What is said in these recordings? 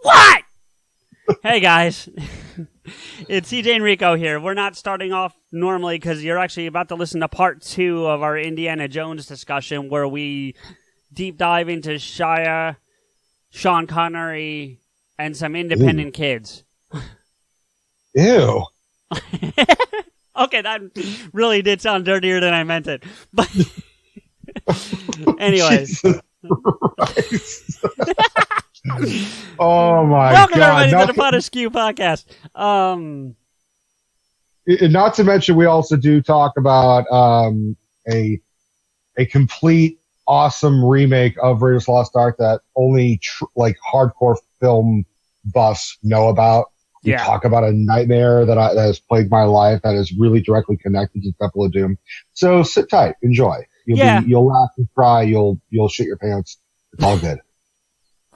What? Hey, guys. It's CJ and Rico here. We're not starting off normally because you're actually about to listen to part 2 of our Indiana Jones discussion where we deep dive into Shia, Sean Connery, and some independent kids. Ew. Okay, that really did sound dirtier than I meant it. But anyways. Oh my Welcome God. everybody to the PodAskew Podcast. Not to mention, we also do talk about a complete awesome remake of Raiders Lost Ark that only hardcore film buffs know about. We talk about a nightmare that has plagued my life that is really directly connected to Temple of Doom. So sit tight, enjoy. You'll laugh and cry. You'll shit your pants. It's all good.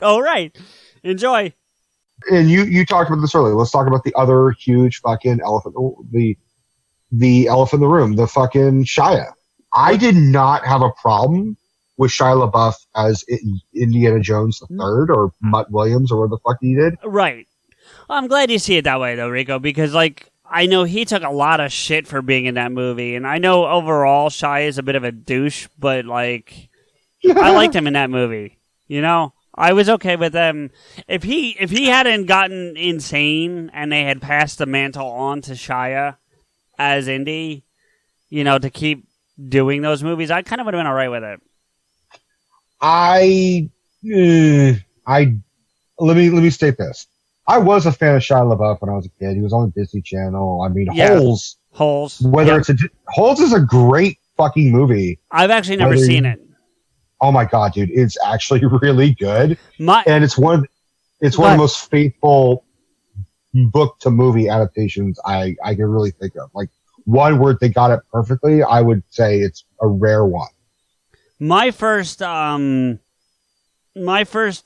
All right, enjoy. And you talked about this earlier. Let's talk about the other huge fucking elephant, the elephant in the room, the fucking Shia. I did not have a problem with Shia LaBeouf as Indiana Jones III or Mutt Williams or whatever the fuck he did. Right. Well, I'm glad you see it that way, though, Rico, because, I know he took a lot of shit for being in that movie, and I know overall Shia is a bit of a douche, but, I liked him in that movie, you know? I was okay with them. If he hadn't gotten insane and they had passed the mantle on to Shia as Indy, to keep doing those movies, I kind of would have been all right with it. Let me state this. I was a fan of Shia LaBeouf when I was a kid. He was on the Disney Channel. I mean, Holes. Holes is a great fucking movie. I've actually never seen it. Oh my God, dude! It's actually really good, and it's one of the most faithful book to movie adaptations I can really think of. Like one where they got it perfectly, I would say it's a rare one. My first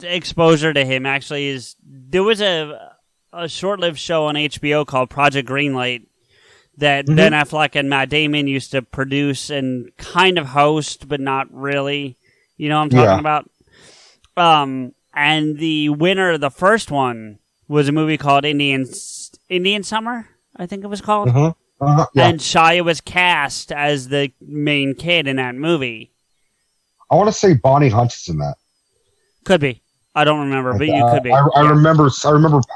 exposure to him actually is there was a short-lived show on HBO called Project Greenlight that Ben Affleck and Matt Damon used to produce and kind of host, but not really. You know what I'm talking about? And the winner of the first one was a movie called Indian Summer, I think it was called. And Shia was cast as the main kid in that movie. I want to say Bonnie Hunt is in that. Could be. I don't remember, but you could be. I remember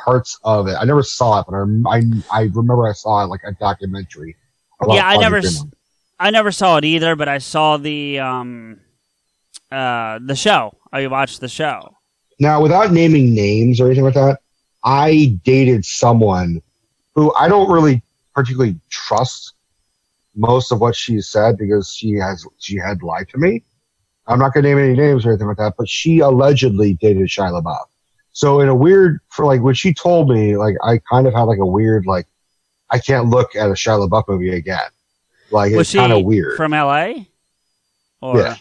parts of it. I never saw it, but I remember I saw it like a documentary. I never saw it either, but I saw the show. I watched the show. Now, without naming names or anything like that, I dated someone who I don't really particularly trust most of what she said because she had lied to me. I'm not going to name any names or anything like that, but she allegedly dated Shia LaBeouf. So in a weird, when she told me, I kind of had a weird, I can't look at a Shia LaBeouf movie again. It's kind of weird. From LA? Or?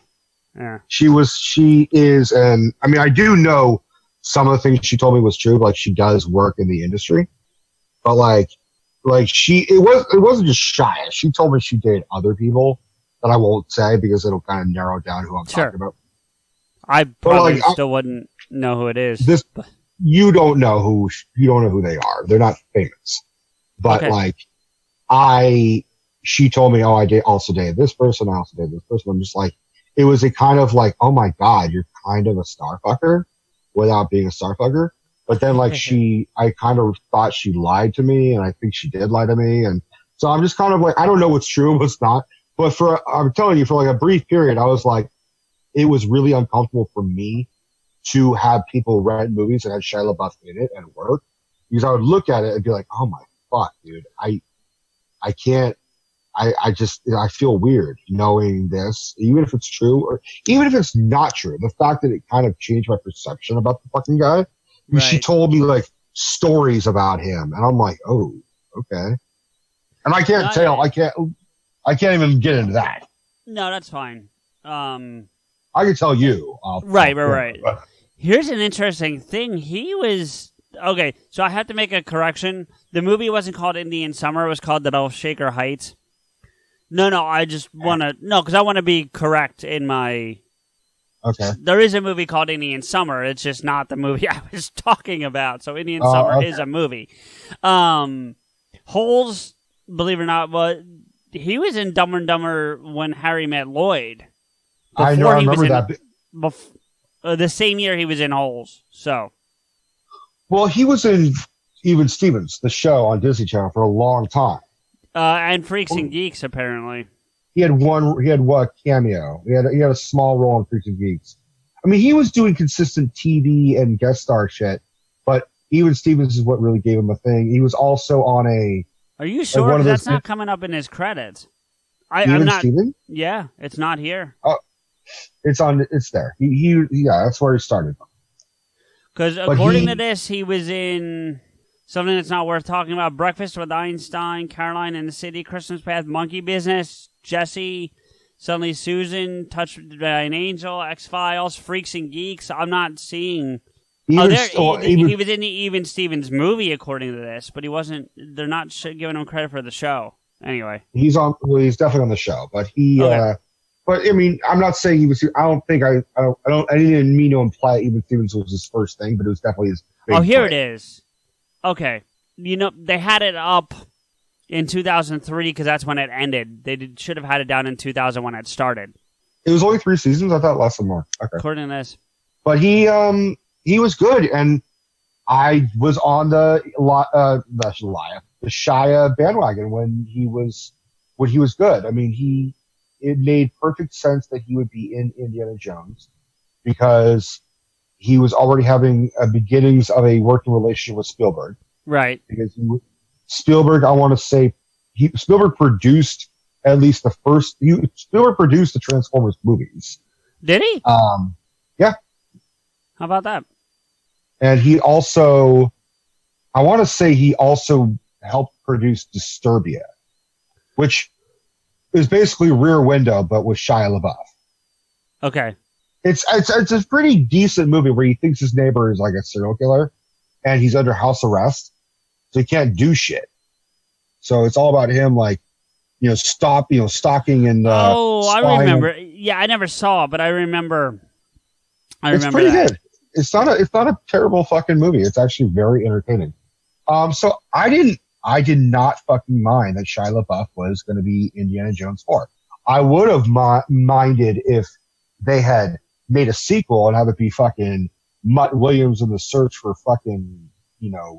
Yeah. She is, and I mean, I do know some of the things she told me was true. She does work in the industry, but it wasn't just Shia. She told me she dated other people that I won't say because it'll kind of narrow down who I'm talking about. I probably still wouldn't know who it is. You don't know who they are. They're not famous, but she told me, I also dated this person. I also dated this person. I'm just it was a kind of oh my God, you're kind of a star fucker without being a star fucker. But then I kind of thought she lied to me, and I think she did lie to me. And so I'm just kind of I don't know what's true and what's not. But I'm telling you, for a brief period, I was it was really uncomfortable for me to have people rent movies that had Shia LaBeouf in it at work, because I would look at it and be like, oh my fuck, dude, I can't. I feel weird knowing this, even if it's true or even if it's not true. The fact that it kind of changed my perception about the fucking guy. Right. She told me stories about him, and I'm like, oh, okay. And I can't tell. I can't even get into that. No, that's fine. I can tell you. Right. Here's an interesting thing. He was okay. So I have to make a correction. The movie wasn't called Indian Summer. It was called The Shaker Heights. No, I just want to... No, because I want to be correct in my Okay. There is a movie called Indian Summer. It's just not the movie I was talking about. So Indian Summer is a movie. Holes, believe it or not, he was in Dumber and Dumber when Harry met Lloyd. I know. I remember that. The same year he was in Holes. So. Well, he was in Even Stevens, the show on Disney Channel, for a long time. And Freaks and Geeks, apparently. He had one cameo. He had a small role in Freaks and Geeks. I mean, he was doing consistent TV and guest star shit, but Even Stevens is what really gave him a thing. He was also on a. Are you sure that's not coming up in his credits? I'm not. Stevens? Yeah, it's not here. Oh, it's on. It's there. Yeah, that's where he started. Because according to this, he was in something that's not worth talking about: Breakfast with Einstein, Caroline in the City, Christmas Path, Monkey Business, Jesse, Suddenly Susan, Touched by an Angel, X-Files, Freaks and Geeks. I'm not seeing. He was in the Even Stevens movie, according to this, but he wasn't. They're not giving him credit for the show. Anyway, he's on. Well, he's definitely on the show, but he. Okay. But I mean, I'm not saying he was. I don't think I didn't mean to imply Even Stevens was his first thing, but it was definitely his. Here it is. Okay, they had it up in 2003 because that's when it ended. They should have had it down in 2000 when it started. It was only 3 seasons. I thought less or more. Okay. According to this, but he was good, and I was on the Shia bandwagon when he was good. I mean, it made perfect sense that he would be in Indiana Jones because he was already having beginnings of a working relationship with Spielberg. Right. Because Spielberg, I want to say, Spielberg produced at least Spielberg produced the Transformers movies. Did he? Yeah. How about that? And he also, I want to say he also helped produce Disturbia, which is basically Rear Window, but with Shia LaBeouf. Okay. It's a pretty decent movie where he thinks his neighbor is like a serial killer, and he's under house arrest, so he can't do shit. So it's all about him, like, stalking and. I remember. Yeah, I never saw it, but I remember. It's pretty good. It's not a terrible fucking movie. It's actually very entertaining. So I did not fucking mind that Shia LaBeouf was going to be Indiana Jones 4. I would have minded if they had made a sequel and have it be fucking Mutt Williams in the search for fucking,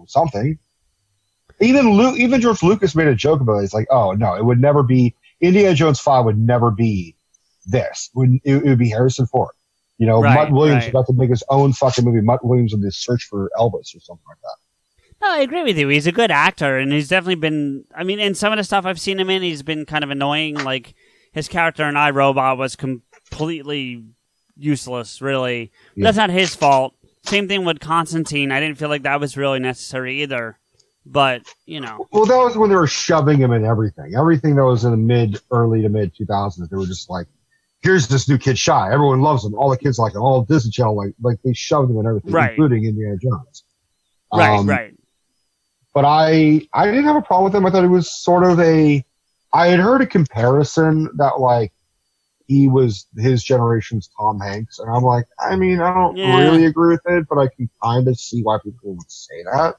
something. Even George Lucas made a joke about it. It's like, oh no, it would never be, Indiana Jones 5 would never be this. It would be Harrison Ford. Mutt Williams is about to make his own fucking movie, Mutt Williams in the search for Elvis or something like that. No, I agree with you. He's a good actor, and he's definitely been... I mean, in some of the stuff I've seen him in, he's been kind of annoying. Like, his character in iRobot was completely useless, really. Yeah. That's not his fault. Same thing with Constantine. I didn't feel like that was really necessary either. But, Well, that was when they were shoving him in everything. Everything that was in the early to mid 2000s, they were just like, here's this new kid, Shy. Everyone loves him. All the kids like him. All Disney Channel, like they shoved him in everything, including Indiana Jones. Right. But I didn't have a problem with him. I thought it was sort of I had heard a comparison that like he was his generation's Tom Hanks, and I'm like, I mean, I don't really agree with it, but I can kind of see why people would say that.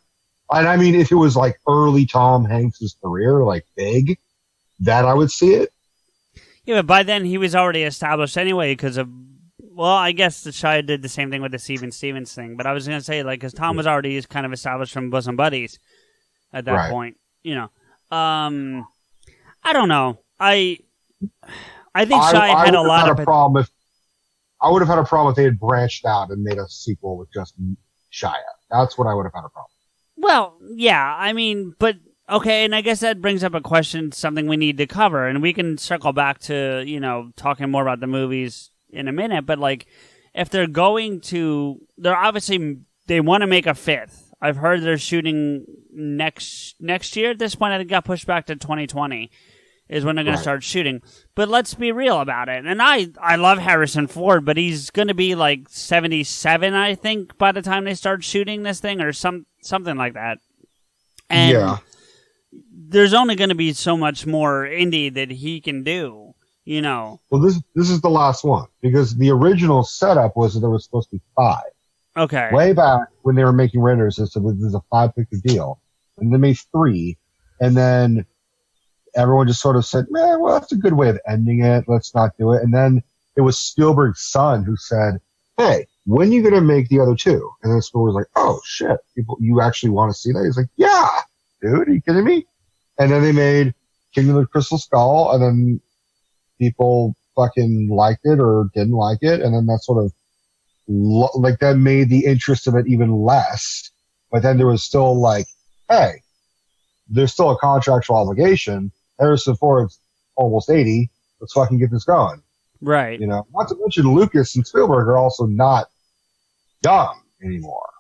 And I mean, if it was like early Tom Hanks' career, like big, that I would see it. Yeah, but by then he was already established anyway because of, well, I guess the Shia did the same thing with the Steven Stevens thing, but I was going to say, like, because Tom was already kind of established from Bosom Buddies at that point, I don't know. I think Shia had a lot of problem I would have had a problem if they had branched out and made a sequel with just Shia. That's what I would have had a problem. Well, yeah, I mean, but okay, and I guess that brings up a question, something we need to cover, and we can circle back to, talking more about the movies in a minute, but like, if they're going to, they want to make a fifth. I've heard they're shooting next year at this point. I think it got pushed back to 2020 is when they're going to start shooting. But let's be real about it. And I love Harrison Ford, but he's going to be like 77, I think, by the time they start shooting this thing or something like that. And there's only going to be so much more indie that he can do. You know. Well, this is the last one because the original setup was that there was supposed to be 5. Okay. Way back when they were making renders, they said this is a 5-picture deal, and they made 3, and then everyone just sort of said, "Man, well, that's a good way of ending it. Let's not do it." And then it was Spielberg's son who said, "Hey, when are you going to make the other 2?" And then Spielberg was like, "Oh shit, you actually want to see that?" He's like, "Yeah, dude, are you kidding me?" And then they made Kingdom of the Crystal Skull, and then people fucking liked it or didn't like it, and then that sort of like that made the interest of it even less. But then there was still like, hey, there's still a contractual obligation. Harrison Ford's almost 80. Let's fucking get this going. Right. You know, not to mention Lucas and Spielberg are also not young anymore.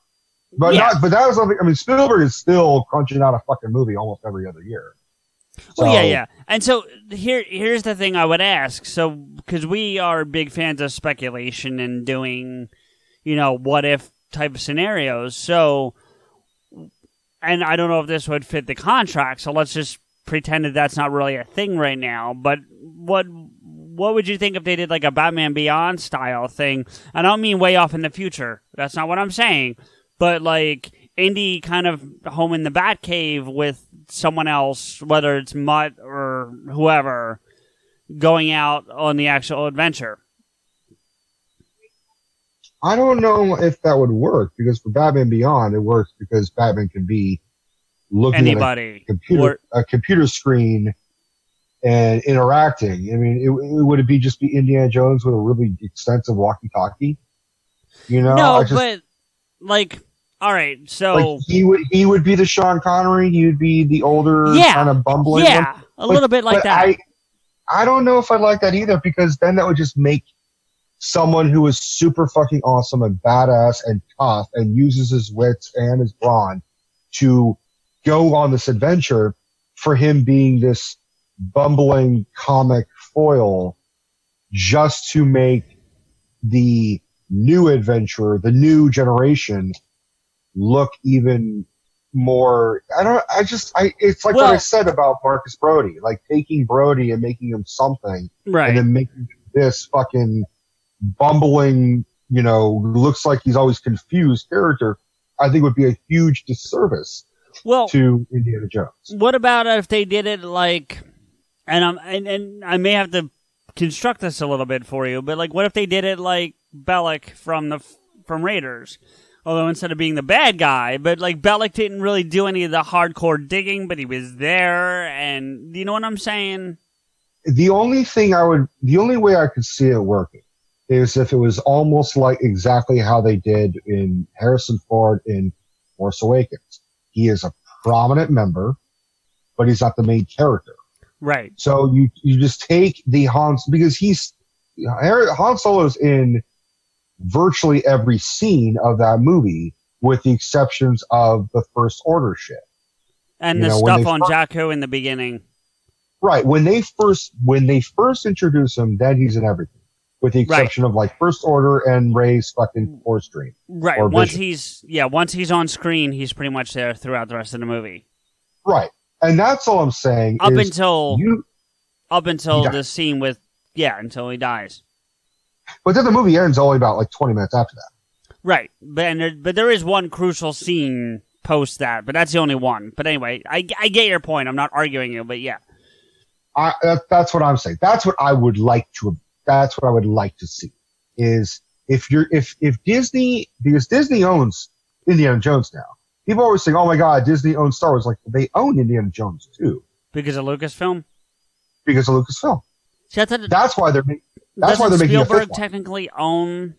But but that was something. I mean, Spielberg is still crunching out a fucking movie almost every other year. Well, yeah. And so here's the thing I would ask. So, because we are big fans of speculation and doing, what if type of scenarios. So, and I don't know if this would fit the contract. So let's just pretend that that's not really a thing right now. But what would you think if they did like a Batman Beyond style thing? I don't mean way off in the future. That's not what I'm saying. But like Indy kind of home in the Batcave with someone else, whether it's Mutt or whoever, going out on the actual adventure. I don't know if that would work because for Batman Beyond, it works because Batman can be looking at a computer screen and interacting. I mean, would it be just be Indiana Jones with a really extensive walkie-talkie? No, but like. All right, so like he would be the Sean Connery. He would be the older kind of bumbling one. A little bit like that. I don't know if I like that either because then that would just make someone who is super fucking awesome and badass and tough and uses his wits and his brawn to go on this adventure for him being this bumbling comic foil just to make the new adventurer, the new generation, look even more. It's like what I said about Marcus Brody, like taking Brody and making him something, right? And then making this fucking bumbling, looks like he's always confused character. I think would be a huge disservice to Indiana Jones. What about if they did it like, and I may have to construct this a little bit for you, but like, what if they did it like Bellic from Raiders? Although instead of being the bad guy, but like Bellic didn't really do any of the hardcore digging, but he was there, and you know what I'm saying? The only way I could see it working is if it was almost like exactly how they did in Harrison Ford in Force Awakens. He is a prominent member, but he's not the main character. Right. So you just take the because Han Solo's in virtually every scene of that movie, with the exceptions of the First Order shit. And the stuff on Jakku in the beginning. Right. When they first introduce him, then he's in everything. With the exception of like First Order and Rey's fucking Force Dream. Right. Once he's on screen, he's pretty much there throughout the rest of the movie. Right. And that's all I'm saying. Up until the scene with until he dies. But then the movie ends only about like 20 minutes after that. Right. But there is one crucial scene post that, but that's the only one. But anyway, I get your point. I'm not arguing you, but yeah. That's what I'm saying. That's what I would like to see is if Disney, because Disney owns Indiana Jones now. People always think, oh my God, Disney owns Star Wars. Like, they own Indiana Jones too. Because of Lucasfilm? Because of Lucasfilm. See, that's why they're making Spielberg technically own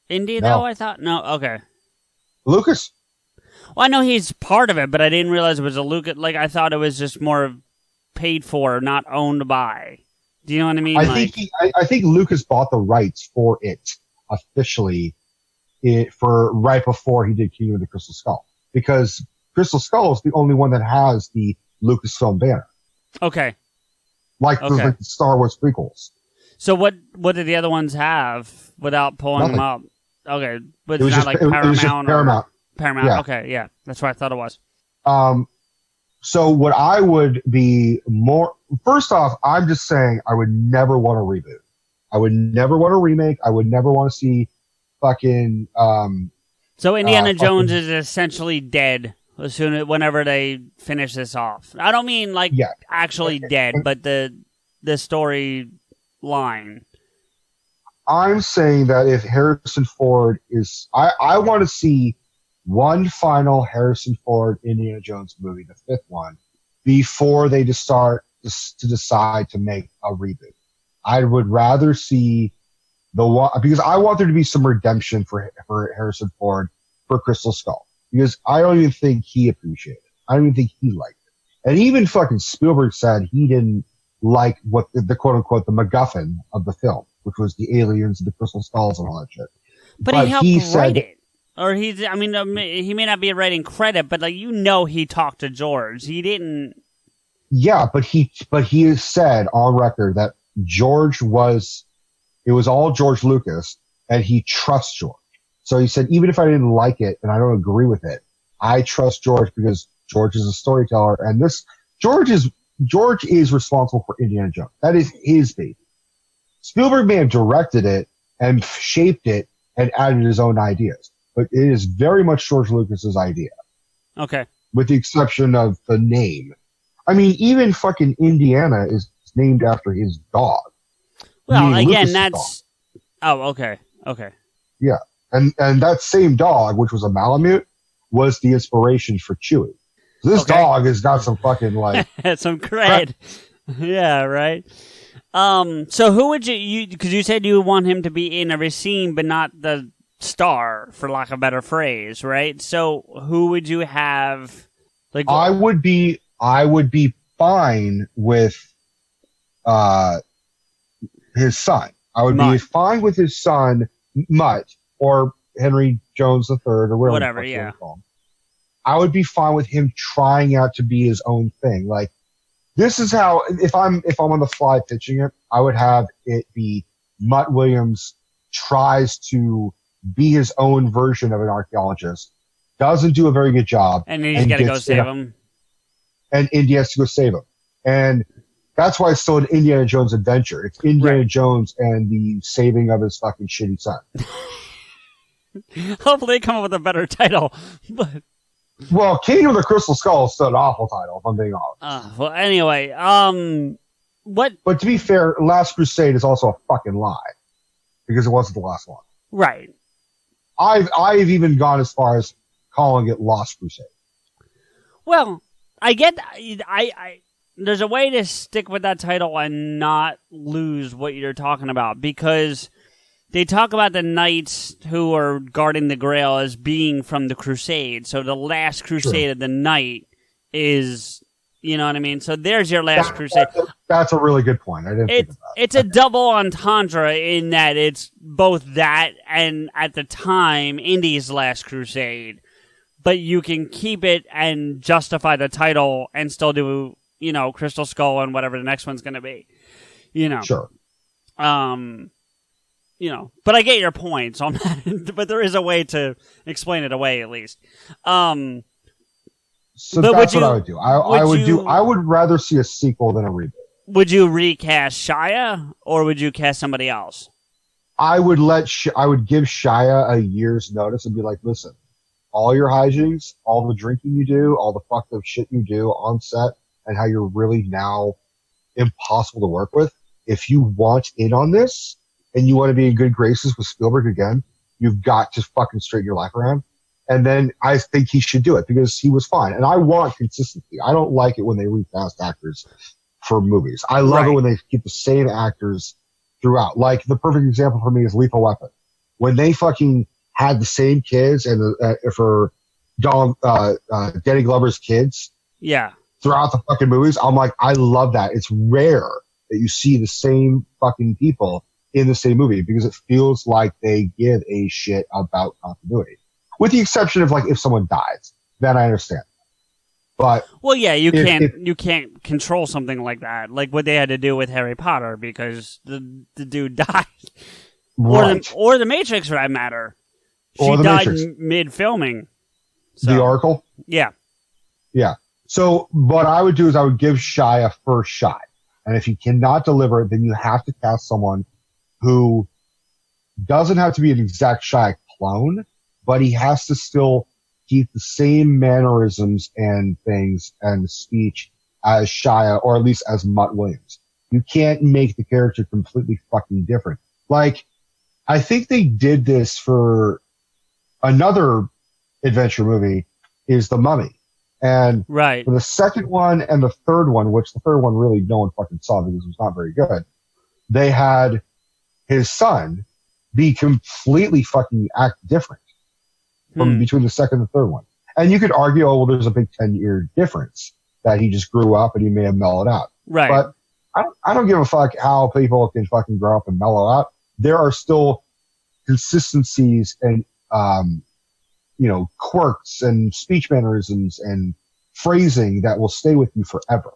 Indy, though, I thought? No, okay. Lucas. Well, I know he's part of it, but I didn't realize it was a Lucas. Like, I thought it was just more paid for, not owned by. Do you know what I mean? I think Lucas bought the rights for it officially for right before he did Kingdom of the Crystal Skull. Because Crystal Skull is the only one that has the Lucasfilm banner. Okay. Like the Star Wars prequels. So what did the other ones have without pulling them up? Okay, but it's not like Paramount. Paramount. Paramount. Yeah. Okay, yeah, that's what I thought it was. So what I would be more first off, I'm just saying I would never want to reboot. I would never want to remake. I would never want to see fucking. So Indiana Jones is essentially dead whenever they finish this off. I don't mean like actually dead, but the story line. I'm saying that if Harrison Ford is, I want to see one final Harrison Ford Indiana Jones movie, the fifth one, before they decide to make a reboot. I would rather see the one, because I want there to be some redemption for Harrison Ford for Crystal Skull, because I don't even think he appreciated it. I don't even think he liked it. And even fucking Spielberg said he didn't like what the quote unquote the MacGuffin of the film, which was the aliens and the crystal skulls and all that shit. But he helped write it. Or he may not be writing credit, but like, he talked to George. He didn't. Yeah, but he has said on record that it was all George Lucas, and he trusts George. So he said, even if I didn't like it and I don't agree with it, I trust George because George is a storyteller, and George is responsible for Indiana Jones. That is his baby. Spielberg may have directed it and shaped it and added his own ideas, but it is very much George Lucas's idea. Okay. With the exception of the name. I mean, even fucking Indiana is named after his dog. Well, again, that's... Dog. Oh, okay. Okay. Yeah. And that same dog, which was a Malamute, was the inspiration for Chewie. So this dog has got some fucking, like... some cred. Yeah, right? So who would you... Because you said you would want him to be in every scene, but not the star, for lack of a better phrase, right? So who would you have... Like, I would be fine with his son. I would be fine with his son, Mutt, or Henry Jones III, or whatever. Yeah. I would be fine with him trying out to be his own thing. Like, this is how, if I'm on the fly pitching it, I would have it be Mutt Williams tries to be his own version of an archaeologist, doesn't do a very good job, and he's got to go save him. And Indy has to go save him. And that's why it's still an Indiana Jones adventure. It's Indiana Jones and the saving of his fucking shitty son. Hopefully they come up with a better title. Well, Kingdom of the Crystal Skull is still an awful title, if I'm being honest. Well, anyway, what? But to be fair, Last Crusade is also a fucking lie. Because it wasn't the last one. Right. I've even gone as far as calling it Lost Crusade. Well, I get... there's a way to stick with that title and not lose what you're talking about, because they talk about the knights who are guarding the Grail as being from the Crusade. So the last crusade of the night is, you know what I mean? So there's your last crusade. That's a really good point. I didn't think of that. It's a double entendre in that it's both that and, at the time, Indy's last crusade. But you can keep it and justify the title and still do, Crystal Skull and whatever the next one's going to be. Sure. But I get your point. So but there is a way to explain it away, at least. So that's what I would do. I would rather see a sequel than a reboot. Would you recast Shia, or would you cast somebody else? I would give Shia a year's notice and be like, listen, all your hijinks, all the drinking you do, all the fucked up shit you do on set, and how you're really now impossible to work with. If you want in on this and you want to be in good graces with Spielberg again, you've got to fucking straighten your life around. And then I think he should do it because he was fine. And I want consistency. I don't like it when they recast actors for movies. I love it when they keep the same actors throughout. Like, the perfect example for me is Lethal Weapon. When they fucking had the same kids and for Danny Glover's kids. Yeah. Throughout the fucking movies, I'm like, I love that. It's rare that you see the same fucking people in the same movie because it feels like they give a shit about continuity. With the exception of, like, if someone dies, then I understand. But well, yeah, you can't control something like that, like what they had to do with Harry Potter because the dude died, or the Matrix for that matter. She died mid filming. So. The Oracle. Yeah. Yeah. So what I would do is I would give Shia a first shot. And if he cannot deliver it, then you have to cast someone who doesn't have to be an exact Shia clone, but he has to still keep the same mannerisms and things and speech as Shia, or at least as Mutt Williams. You can't make the character completely fucking different. Like, I think they did this for another adventure movie, is The Mummy. And right. for the second one and the third one, which the third one really no one fucking saw because it was not very good, they had his son be completely fucking act different from between the second and the third one. And you could argue, oh, well, there's a big 10-year difference that he just grew up and he may have mellowed out. Right. But I don't give a fuck how people can fucking grow up and mellow out. There are still consistencies and, quirks and speech mannerisms and phrasing that will stay with you forever.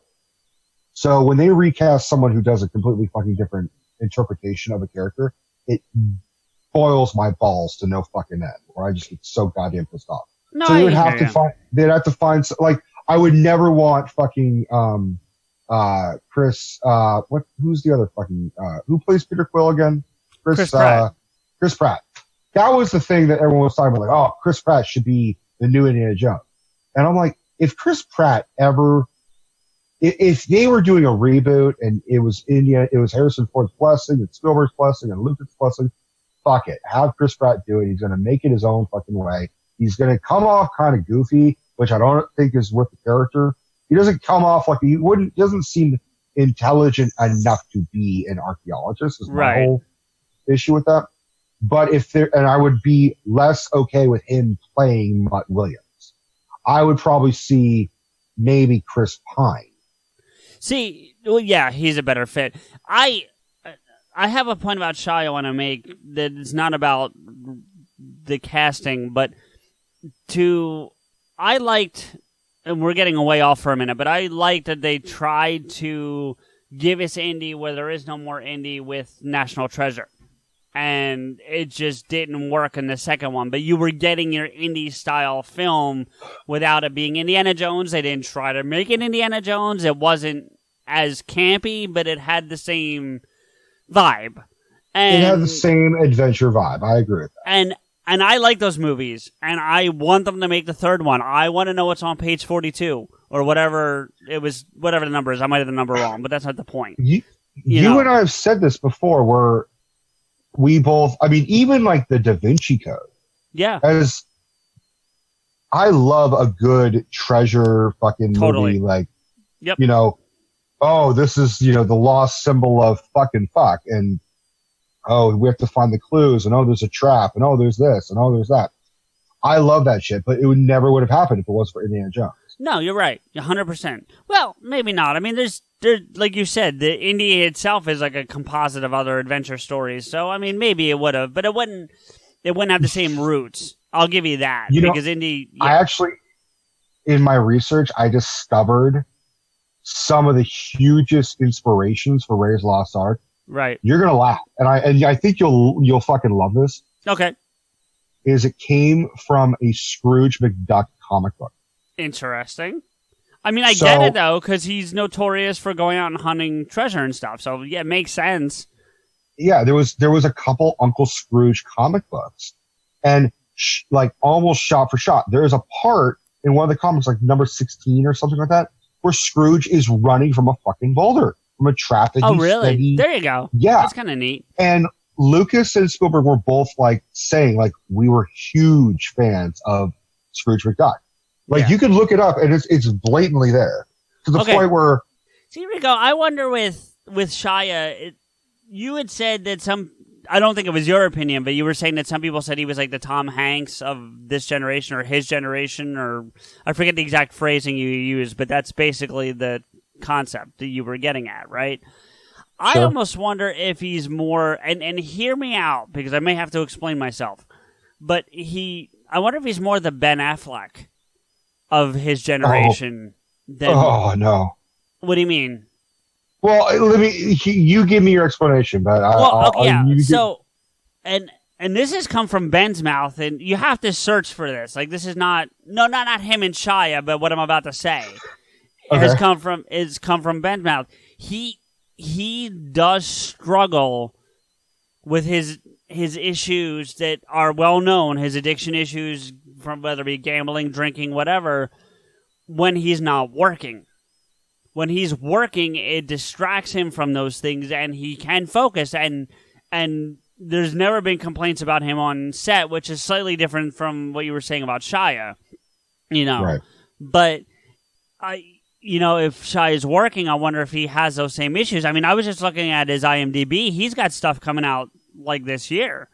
So when they recast someone who does a completely fucking different interpretation of a character, it boils my balls to no fucking end, where I just get so goddamn pissed off. No, so they'd have to find, like, I would never want fucking, Chris, who's the other fucking, who plays Peter Quill again? Chris Pratt. Chris Pratt. That was the thing that everyone was talking about, like, oh, Chris Pratt should be the new Indiana Jones. And I'm like, if Chris Pratt if they were doing a reboot and it was Harrison Ford's blessing and Spielberg's blessing and Lucas' blessing, fuck it. Have Chris Pratt do it. He's going to make it his own fucking way. He's going to come off kind of goofy, which I don't think is with the character. He doesn't come off like doesn't seem intelligent enough to be an archaeologist is my whole issue with that. But I would be less okay with him playing Mutt Williams. I would probably see maybe Chris Pine. See, well, yeah, he's a better fit. I have a point about Shia I want to make that it's not about the casting, but I liked, and we're getting away off for a minute, but I liked that they tried to give us Indy where there is no more Indy with National Treasure. And it just didn't work in the second one. But you were getting your Indy-style film without it being Indiana Jones. They didn't try to make it Indiana Jones. It wasn't as campy, but it had the same vibe. And it had the same adventure vibe. I agree with that. And I like those movies. And I want them to make the third one. I want to know what's on page 42. Or whatever the number is. I might have the number wrong, but that's not the point. You and I have said this before, where we both, I mean, even like the Da Vinci Code. Yeah. As I love a good treasure fucking movie, like, this is, the lost symbol of fucking fuck. And, we have to find the clues. And, there's a trap. And, there's this. And, there's that. I love that shit, but it never would have happened if it was for Indiana Jones. No, you're right. 100%. Well, maybe not. I mean, there's like you said, the Indy itself is like a composite of other adventure stories. So, I mean, maybe it would have, but it wouldn't have the same roots. I'll give you that. Because Indy... Yeah. I actually, in my research, I discovered some of the hugest inspirations for Raiders of the Lost Ark. Right. You're going to laugh. And I think you'll fucking love this. Okay. It came from a Scrooge McDuck comic book. Interesting. I mean, I get it, though, because he's notorious for going out and hunting treasure and stuff. So, yeah, it makes sense. Yeah, there was a couple Uncle Scrooge comic books. And, almost shot for shot, there is a part in one of the comics, like number 16 or something like that, where Scrooge is running from a fucking boulder, from a trap that really? There you go. Yeah. That's kind of neat. And Lucas and Spielberg were both, saying, we were huge fans of Scrooge McDuck. You could look it up, and it's blatantly there. To the point where... See, Rico, I wonder with Shia, you had said that I don't think it was your opinion, but you were saying that some people said he was like the Tom Hanks of this generation or his generation, or I forget the exact phrasing you used, but that's basically the concept that you were getting at, right? Sure. I almost wonder if he's more, and hear me out, because I may have to explain myself, but I wonder if he's more the Ben Affleck of his generation. No. What do you mean? Well, you give me your explanation, but and this has come from Ben's mouth, and you have to search for this. Like, this is not him and Shia, but what I'm about to say has come from Ben's mouth. he does struggle with his issues that are well known, his addiction issues, from whether it be gambling, drinking, whatever, when he's not working. When he's working, it distracts him from those things, and he can focus. And there's never been complaints about him on set, which is slightly different from what you were saying about Shia. Right. But if Shia is working, I wonder if he has those same issues. I mean, I was just looking at his IMDb. He's got stuff coming out like this year.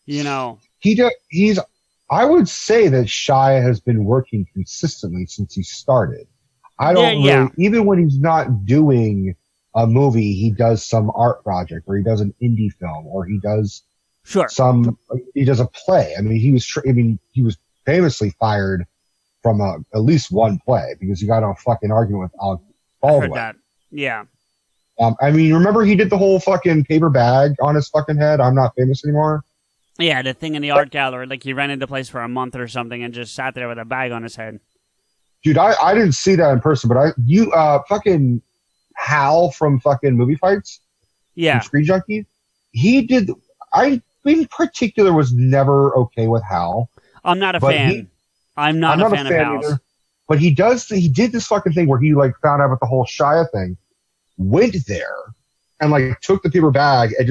I would say that Shia has been working consistently since he started. I don't really, even when he's not doing a movie, he does some art project, or he does an indie film, or he does he does a play. I mean, he was famously fired from at least one play because he got in a fucking argument with Alec Baldwin. I heard that. Yeah. I mean, remember he did the whole fucking paper bag on his fucking head? I'm not famous anymore. Yeah, the thing in the art gallery, like he rented the place for a month or something and just sat there with a bag on his head. Dude, I didn't see that in person, but fucking Hal from fucking Movie Fights, from Screen Junkies, in particular was never okay with Hal. I'm not a fan. I'm not a fan of Hal's. Either, but he did this fucking thing where he like found out about the whole Shia thing, went there, and like took the paper bag and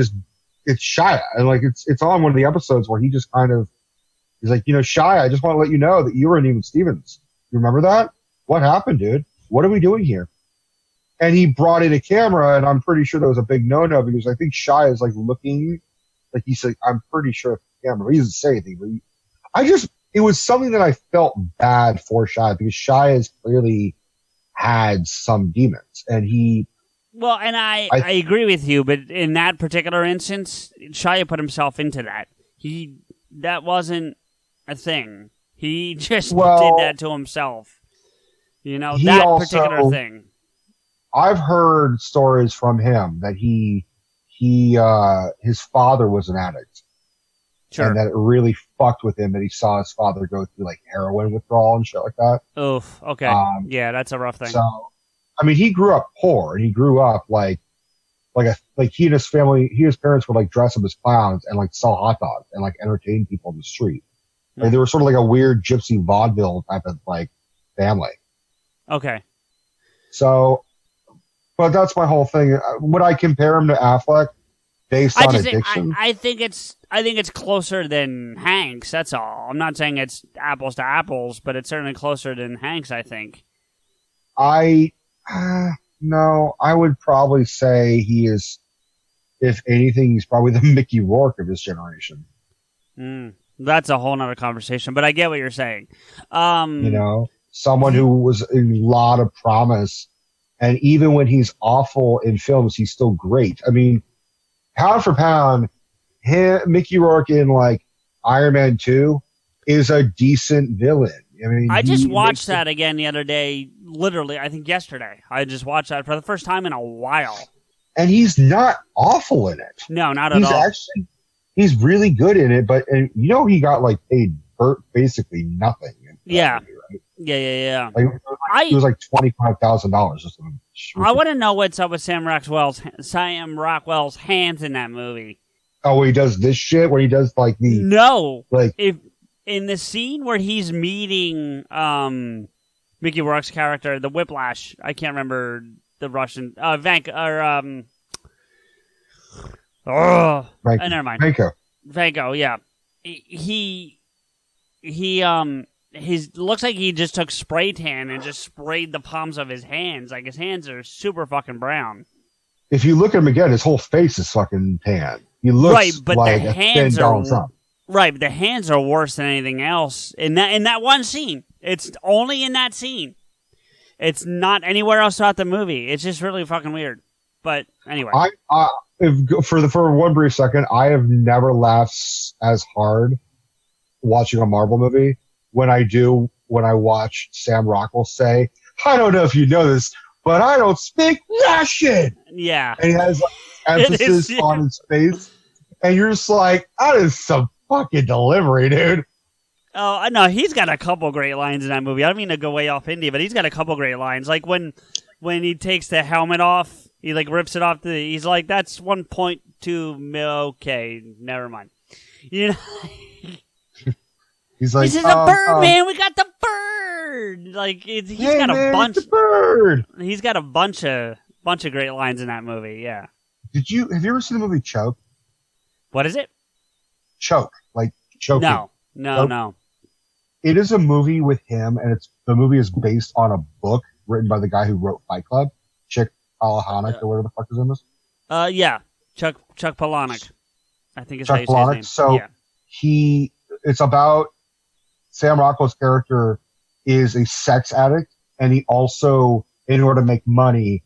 it's Shia, and like it's on one of the episodes where he just kind of he's like, Shia, I just want to let you know that you were in Even Stevens. You remember that? What happened, dude? What are we doing here? And he brought in a camera, and I'm pretty sure that was a big no-no because I think Shia is like looking, like he said, I'm pretty sure it's the camera. He doesn't say anything, but it was something that I felt bad for Shia because Shia has clearly had some demons, and he. Well, and I agree with you, but in that particular instance, Shia put himself into that. That wasn't a thing. He just did that to himself. That particular thing. I've heard stories from him that his father was an addict. Sure. And that it really fucked with him that he saw his father go through like heroin withdrawal and shit like that. Oof. Okay. Yeah, that's a rough thing. So, I mean, he grew up poor, and he grew up like he and his family, his parents would like dress up as clowns and like sell hot dogs and like entertain people in the street. Like, they were sort of like a weird gypsy vaudeville type of like family. Okay. So, but that's my whole thing. Would I compare him to Affleck based on addiction? I think it's closer than Hanks. That's all. I'm not saying it's apples to apples, but it's certainly closer than Hanks, I think. No, I would probably say he is, if anything, he's probably the Mickey Rourke of his generation. That's a whole nother conversation, but I get what you're saying. Someone who was a lot of promise, and even when he's awful in films, he's still great. I mean, pound for pound, Mickey Rourke in like Iron Man 2 is a decent villain. I mean, I just watched that again the other day, literally, I think yesterday. I just watched that for the first time in a while. And he's not awful in it. No, not at all. He's really good in it, but he got like paid basically nothing. Yeah. Movie, right? Yeah. Like, it was like $25,000. I want to know what's up with Sam Rockwell's hands in that movie. Oh, where he does this shit? Where he does like the... No. Like, in the scene where he's meeting Mickey Rourke's character, the Whiplash, I can't remember the Russian... never mind. Vanko, yeah. He looks like he just took spray tan and just sprayed the palms of his hands. Like, his hands are super fucking brown. If you look at him again, his whole face is fucking tan. He looks like a thin Donald Trump. Right, but the hands are worse than anything else in that one scene. It's only in that scene. It's not anywhere else throughout the movie. It's just really fucking weird. But anyway, for one brief second, I have never laughed as hard watching a Marvel movie when I watch Sam Rockwell say, "I don't know if you know this, but I don't speak Russian." Yeah, and he has like, emphasis on his face, and you're just like, "That is some fucking delivery, dude." Oh, no, he's got a couple great lines in that movie. I don't mean to go way off indie, but he's got a couple great lines. Like when he takes the helmet off He like rips it off he's like, that's 1.2 mil. Okay, never mind. You know, He's like, this is a bird, man. We got the bird. Like he's got a bunch. It's the bird. He's got a bunch of great lines in that movie. Yeah. Have you ever seen the movie Choke? What is it? Choke, like choking. No. It is a movie with him, and the movie is based on a book written by the guy who wrote Fight Club, Chick Palahniuk, or whatever the fuck his name is. Yeah, Chuck Palahniuk. I think it's Chuck how you say his Palahniuk. name. So yeah. It's about Sam Rockwell's character is a sex addict, and he also, in order to make money,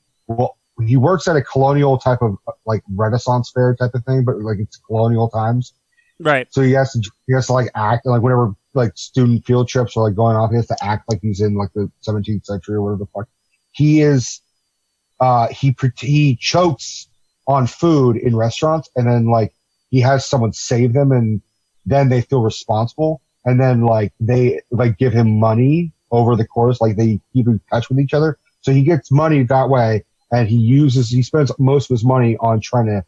he works at a colonial type of like Renaissance fair type of thing, but like it's colonial times. Right. So he has to like act like whenever like student field trips are like going off, he has to act like he's in like the 17th century or whatever the fuck. He is, he chokes on food in restaurants, and then like he has someone save them, and then they feel responsible, and then like they like give him money over the course, like they keep in touch with each other. So he gets money that way, and he spends most of his money on trying to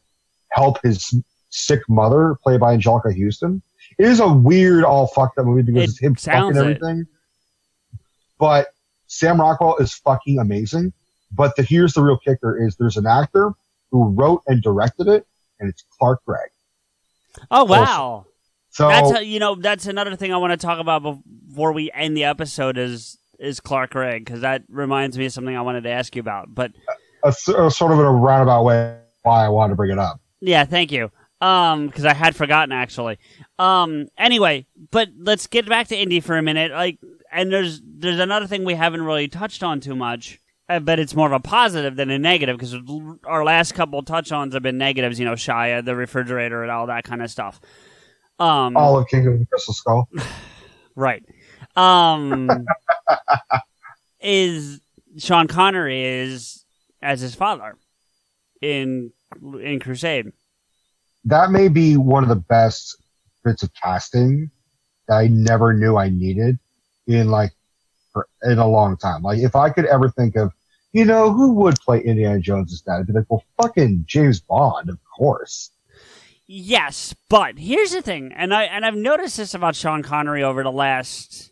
help his sick mother, played by Angelica Houston. It is a weird, all fucked up movie because it's him fucking everything. But Sam Rockwell is fucking amazing. But here's the real kicker: is there's an actor who wrote and directed it, and it's Clark Gregg. Oh wow! So that's another thing I want to talk about before we end the episode is Clark Gregg, because that reminds me of something I wanted to ask you about. But sort of in a roundabout way, why I wanted to bring it up. Yeah, thank you. Because I had forgotten actually. Anyway, but let's get back to Indy for a minute. Like, and there's another thing we haven't really touched on too much, but it's more of a positive than a negative, because our last couple touch-ons have been negatives. You know, Shia, the refrigerator, and all that kind of stuff. All of Kingdom of the Crystal Skull. Right. Is Sean Connery is as his father in Crusade. That may be one of the best bits of casting that I never knew I needed in a long time. Like, if I could ever think of, who would play Indiana Jones' dad, I'd be like, well, fucking James Bond, of course. Yes, but here's the thing, and I've noticed this about Sean Connery over the last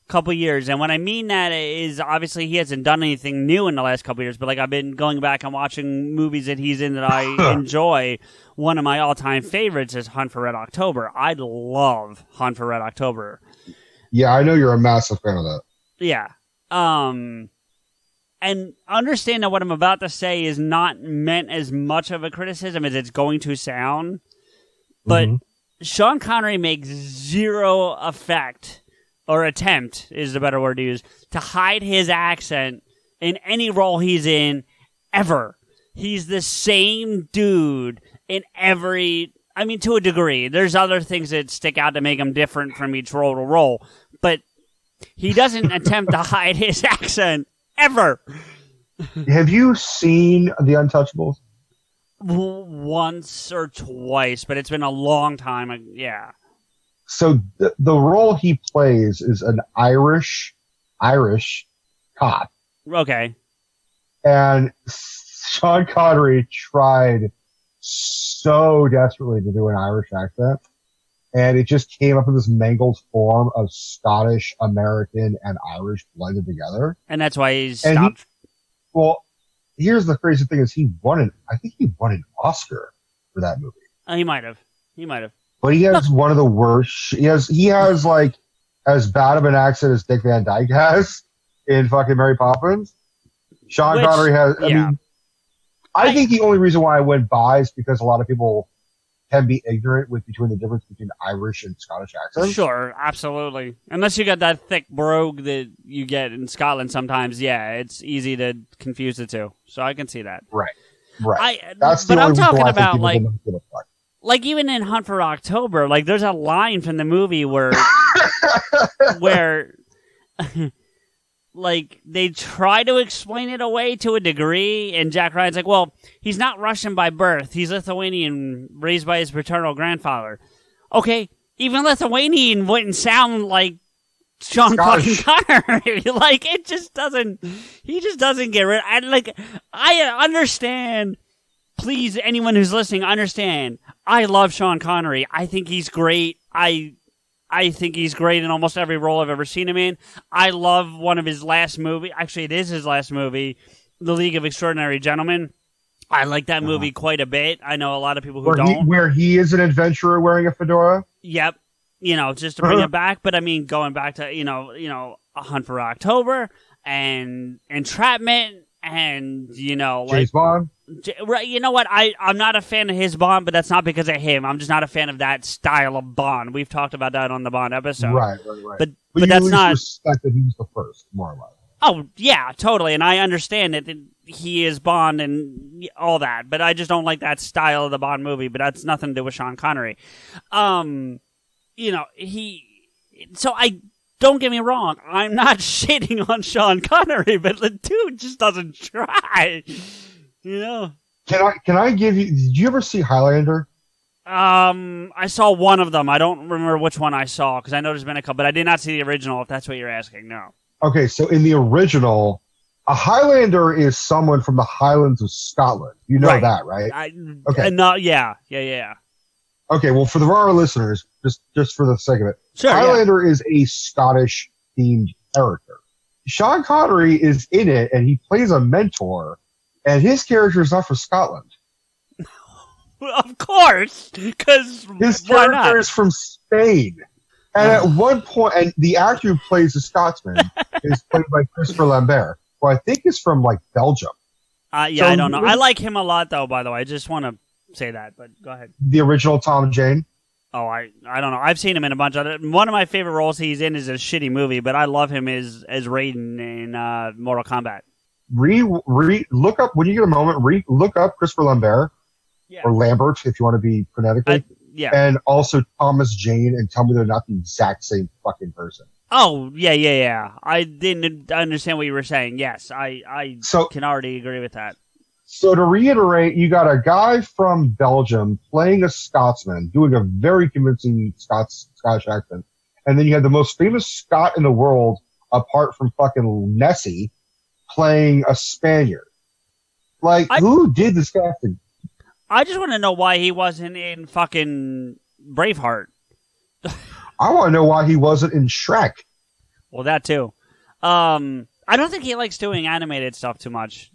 couple years, and what I mean that is obviously he hasn't done anything new in the last couple years, but like I've been going back and watching movies that he's in that I enjoy. One of my all-time favorites is Hunt for Red October. I love Hunt for Red October. Yeah, I know you're a massive fan of that. Yeah. And understand that what I'm about to say is not meant as much of a criticism as it's going to sound, but Sean Connery makes zero effect, or attempt is the better word to use, to hide his accent in any role he's in ever. He's the same dude in every, to a degree. There's other things that stick out to make him different from each role to role, but he doesn't attempt to hide his accent ever. Have you seen The Untouchables? Once or twice, but it's been a long time. Yeah. So the role he plays is an Irish cop. Okay. And Sean Connery tried so desperately to do an Irish accent, and it just came up in this mangled form of Scottish, American, and Irish blended together. And that's why he stopped. Here's the crazy thing: is he won an Oscar for that movie. He might have. But he has one of the worst. He has like as bad of an accent as Dick Van Dyke has in fucking Mary Poppins. Connery has. I think the only reason why I went by is because a lot of people can be ignorant between the difference between Irish and Scottish accents. Sure, absolutely. Unless you got that thick brogue that you get in Scotland sometimes, yeah, it's easy to confuse the two. So I can see that. Right. But I'm talking about like even in Hunt for October, like there's a line from the movie where like they try to explain it away to a degree, and Jack Ryan's like, well, he's not Russian by birth, he's Lithuanian, raised by his paternal grandfather. Okay, even Lithuanian wouldn't sound like Sean Scottish. fucking Connery. Like, it just doesn't. He just doesn't get rid. I understand. Please, anyone who's listening, understand. I love Sean Connery. I think he's great. I think he's great in almost every role I've ever seen him in. I love one of his last movie. Actually, it is his last movie, The League of Extraordinary Gentlemen. I like that movie quite a bit. I know a lot of people who don't. Where he is an adventurer wearing a fedora? Yep. Just to bring it back. But, I mean, going back to, A Hunt for October and Entrapment and, James Bond? Right, you know what? I'm not a fan of his Bond, but that's not because of him. I'm just not a fan of that style of Bond. We've talked about that on the Bond episode. Right. But you that's not... respect that he was the first, more or less. Oh, yeah, totally. And I understand that he is Bond and all that, but I just don't like that style of the Bond movie, but that's nothing to do with Sean Connery. So don't get me wrong, I'm not shitting on Sean Connery, but the dude just doesn't try. Can I give you, did you ever see Highlander? I saw one of them. I don't remember which one I saw, because I know there's been a couple, but I did not see the original, if that's what you're asking, no. Okay, so in the original, a Highlander is someone from the Highlands of Scotland. You know that, right? Okay. Yeah. Okay, well, for our listeners, just for the sake of it, sure, Highlander is a Scottish-themed character. Sean Connery is in it, and he plays a mentor, and his character is not from Scotland. Of course, because his character is from Spain. And at one point, and the actor who plays the Scotsman is played by Christopher Lambert, who I think is from, Belgium. I don't know. I like him a lot, though, by the way. I just want to say that, but go ahead. The original Tom and Jane? Oh, I don't know. I've seen him in a bunch of it. One of my favorite roles he's in is a shitty movie, but I love him as Raiden in Mortal Kombat. Look up, when you get a moment, look up Christopher Lambert, or Lambert, if you want to be phonetically. And also Thomas Jane, and tell me they're not the exact same fucking person. Oh, yeah. I didn't understand what you were saying. Yes, I can already agree with that. So to reiterate, you got a guy from Belgium playing a Scotsman, doing a very convincing Scottish accent. And then you had the most famous Scot in the world, apart from fucking Nessie, playing a Spaniard. Who did this casting? I just want to know why he wasn't in fucking Braveheart. I want to know why he wasn't in Shrek. Well, that too. I don't think he likes doing animated stuff too much.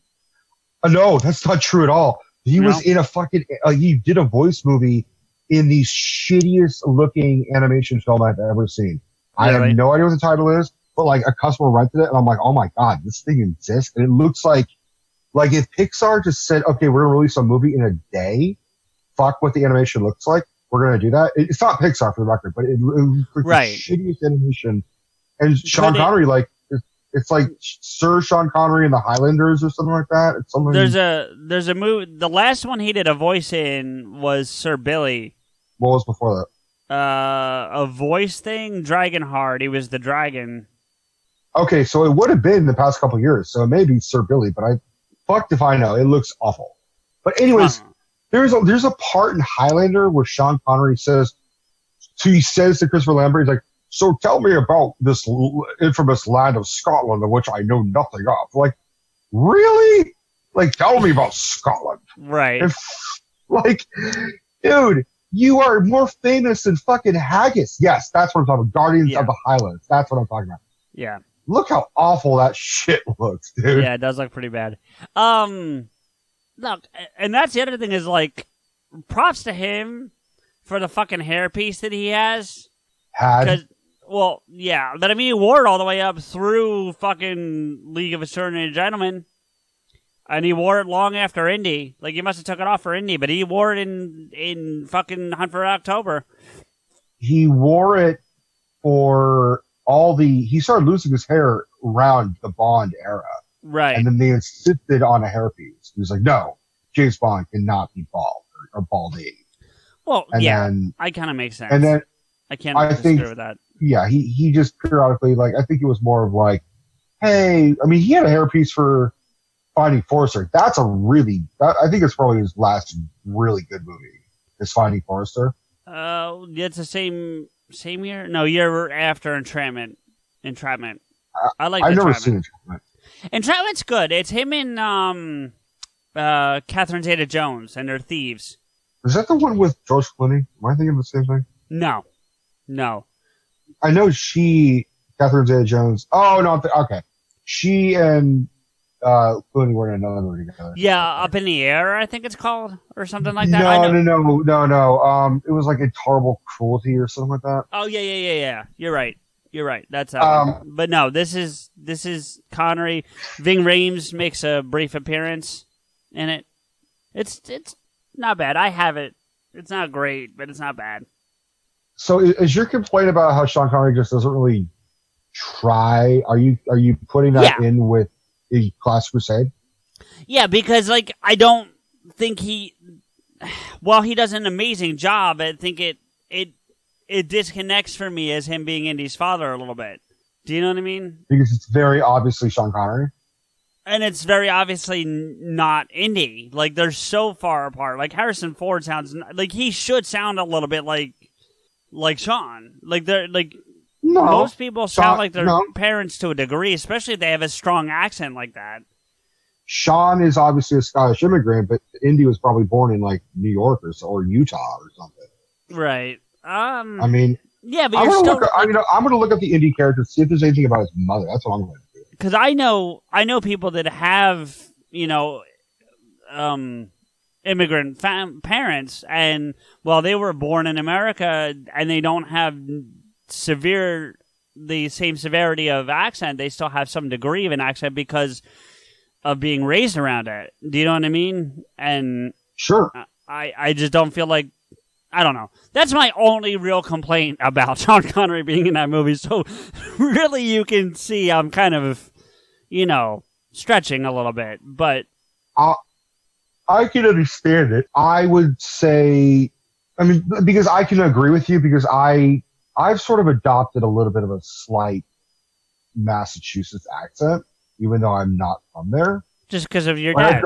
No, that's not true at all. He was in a fucking... he did a voice movie in the shittiest looking animation film I've ever seen. Really? I have no idea what the title is, but a customer rented it, and I'm like, oh my god, this thing exists? And it looks like if Pixar just said, okay, we're going to release a movie in a day, fuck what the animation looks like, we're going to do that. It's not Pixar for the record, but it looks like the shittiest animation. And Sean Connery, it's like Sir Sean Connery in the Highlanders or something like that. It's something. There's a movie, the last one he did a voice in was Sir Billy. What was before that? A voice thing? Dragonheart. He was the dragon. Okay, so it would have been the past couple of years, so it may be Sir Billy, but fucked if I know. It looks awful. But anyways, there's a part in Highlander where Sean Connery says to Christopher Lambert, he's like, so tell me about this infamous land of Scotland of which I know nothing of. Really? Tell me about Scotland. Right. Dude, you are more famous than fucking haggis. Yes, that's what I'm talking about. Guardians of the Highlands. That's what I'm talking about. Yeah. Look how awful that shit looks, dude. Yeah, it does look pretty bad. Look, and that's the other thing is, props to him for the fucking hairpiece that he has. Well, yeah, but I mean, he wore it all the way up through fucking League of Extraordinary Gentlemen. And he wore it long after Indy. He must have took it off for Indy, but he wore it in fucking Hunt for October. He wore it for he started losing his hair around the Bond era. Right. And then they insisted on a hairpiece. He was like, no, James Bond cannot be bald or balding. Well, I kind of makes sense. And then I can't disagree with that. Yeah, he just periodically, I think it was more of hey, I mean, he had a hairpiece for Finding Forrester. I think it's probably his last really good movie, is Finding Forrester. It's the same year? No, year after Entrapment. Entrapment. I, I like I've never Entrapment. seen Entrapment. Entrapment's good. It's him and Catherine Zeta-Jones, and they're thieves. Is that the one with George Clooney? Am I thinking of the same thing? No. I know Catherine Zeta-Jones. Oh, no, okay. She and Clooney were in another movie together. Yeah, Up in the Air, I think it's called, or something like that. No. It was like Intolerable Cruelty or something like that. Oh, yeah. You're right. That's that one. But no, this is Connery. Ving Rhames makes a brief appearance in it. It's not bad. I have it. It's not great, but it's not bad. So is your complaint about how Sean Connery just doesn't really try? Are you putting that in with the Last Crusade? Yeah, because I don't think he does an amazing job. I think it disconnects for me as him being Indy's father a little bit. Do you know what I mean? Because it's very obviously Sean Connery. And it's very obviously not Indy. They're so far apart. Harrison Ford sounds he should sound a little bit like Sean. Most people sound like their parents to a degree, especially if they have a strong accent like that. Sean is obviously a Scottish immigrant, but Indy was probably born in New York or Utah or something. Right. I mean, yeah, but you're still. I'm going to look up the Indy character, see if there's anything about his mother. That's what I'm going to do. Because I know people that have immigrant parents, and they were born in America, and they don't have the same severity of accent. They still have some degree of an accent because of being raised around it. Do you know what I mean? And sure, I just don't feel like. I don't know. That's my only real complaint about Sean Connery being in that movie. So really you can see I'm kind of, stretching a little bit. But I can understand it. I would say, because I can agree with you, because I've sort of adopted a little bit of a slight Massachusetts accent, even though I'm not from there. Just because of your dad?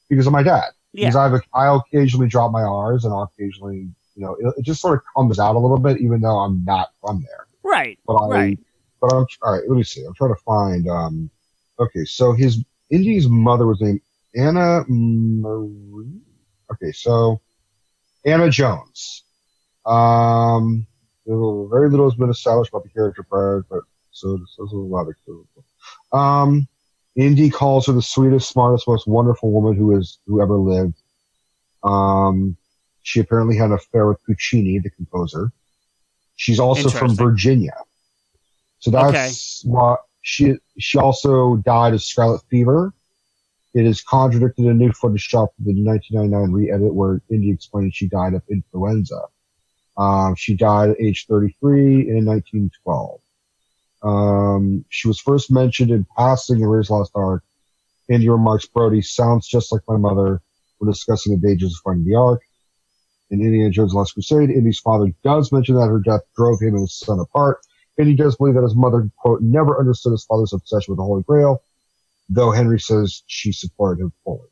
Because of my dad. Yeah. Because I'll occasionally drop my R's, and I'll occasionally, it just sort of comes out a little bit, even though I'm not from there. Right. But I'm, all right, let me see. I'm trying to find, okay, so Indy's mother was named Anna Marie. Okay, so Anna Jones. Very little has been established about the character prior, but so this is a lot of Indy calls her the sweetest, smartest, most wonderful woman who ever lived. She apparently had an affair with Puccini, the composer. She's also from Virginia. So that's what she also died of scarlet fever. It is contradicted in new footage shot for the 1999 re-edit where Indy explained she died of influenza. She died at age 33 in 1912. She was first mentioned in passing in Raiders Lost Ark. Indy remarks, Brody sounds just like my mother when discussing the dangers of finding the Ark. In Indiana Jones' Last Crusade, Indy's father does mention that her death drove him and his son apart. Indy does believe that his mother, quote, never understood his father's obsession with the Holy Grail, though Henry says she supported him fully.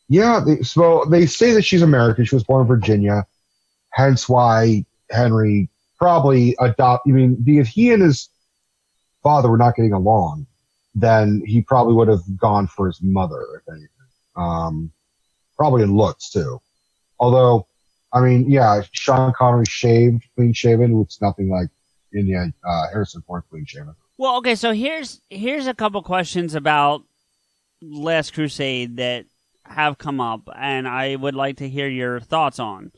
They say that she's American. She was born in Virginia, hence why Henry probably if he and his father were not getting along, then he probably would have gone for his mother, if anything. Probably in looks, too. Although, Sean Connery shaved, clean shaven, looks nothing like Harrison Ford clean shaven. Well, okay, so here's a couple questions about Last Crusade that have come up, and I would like to hear your thoughts on.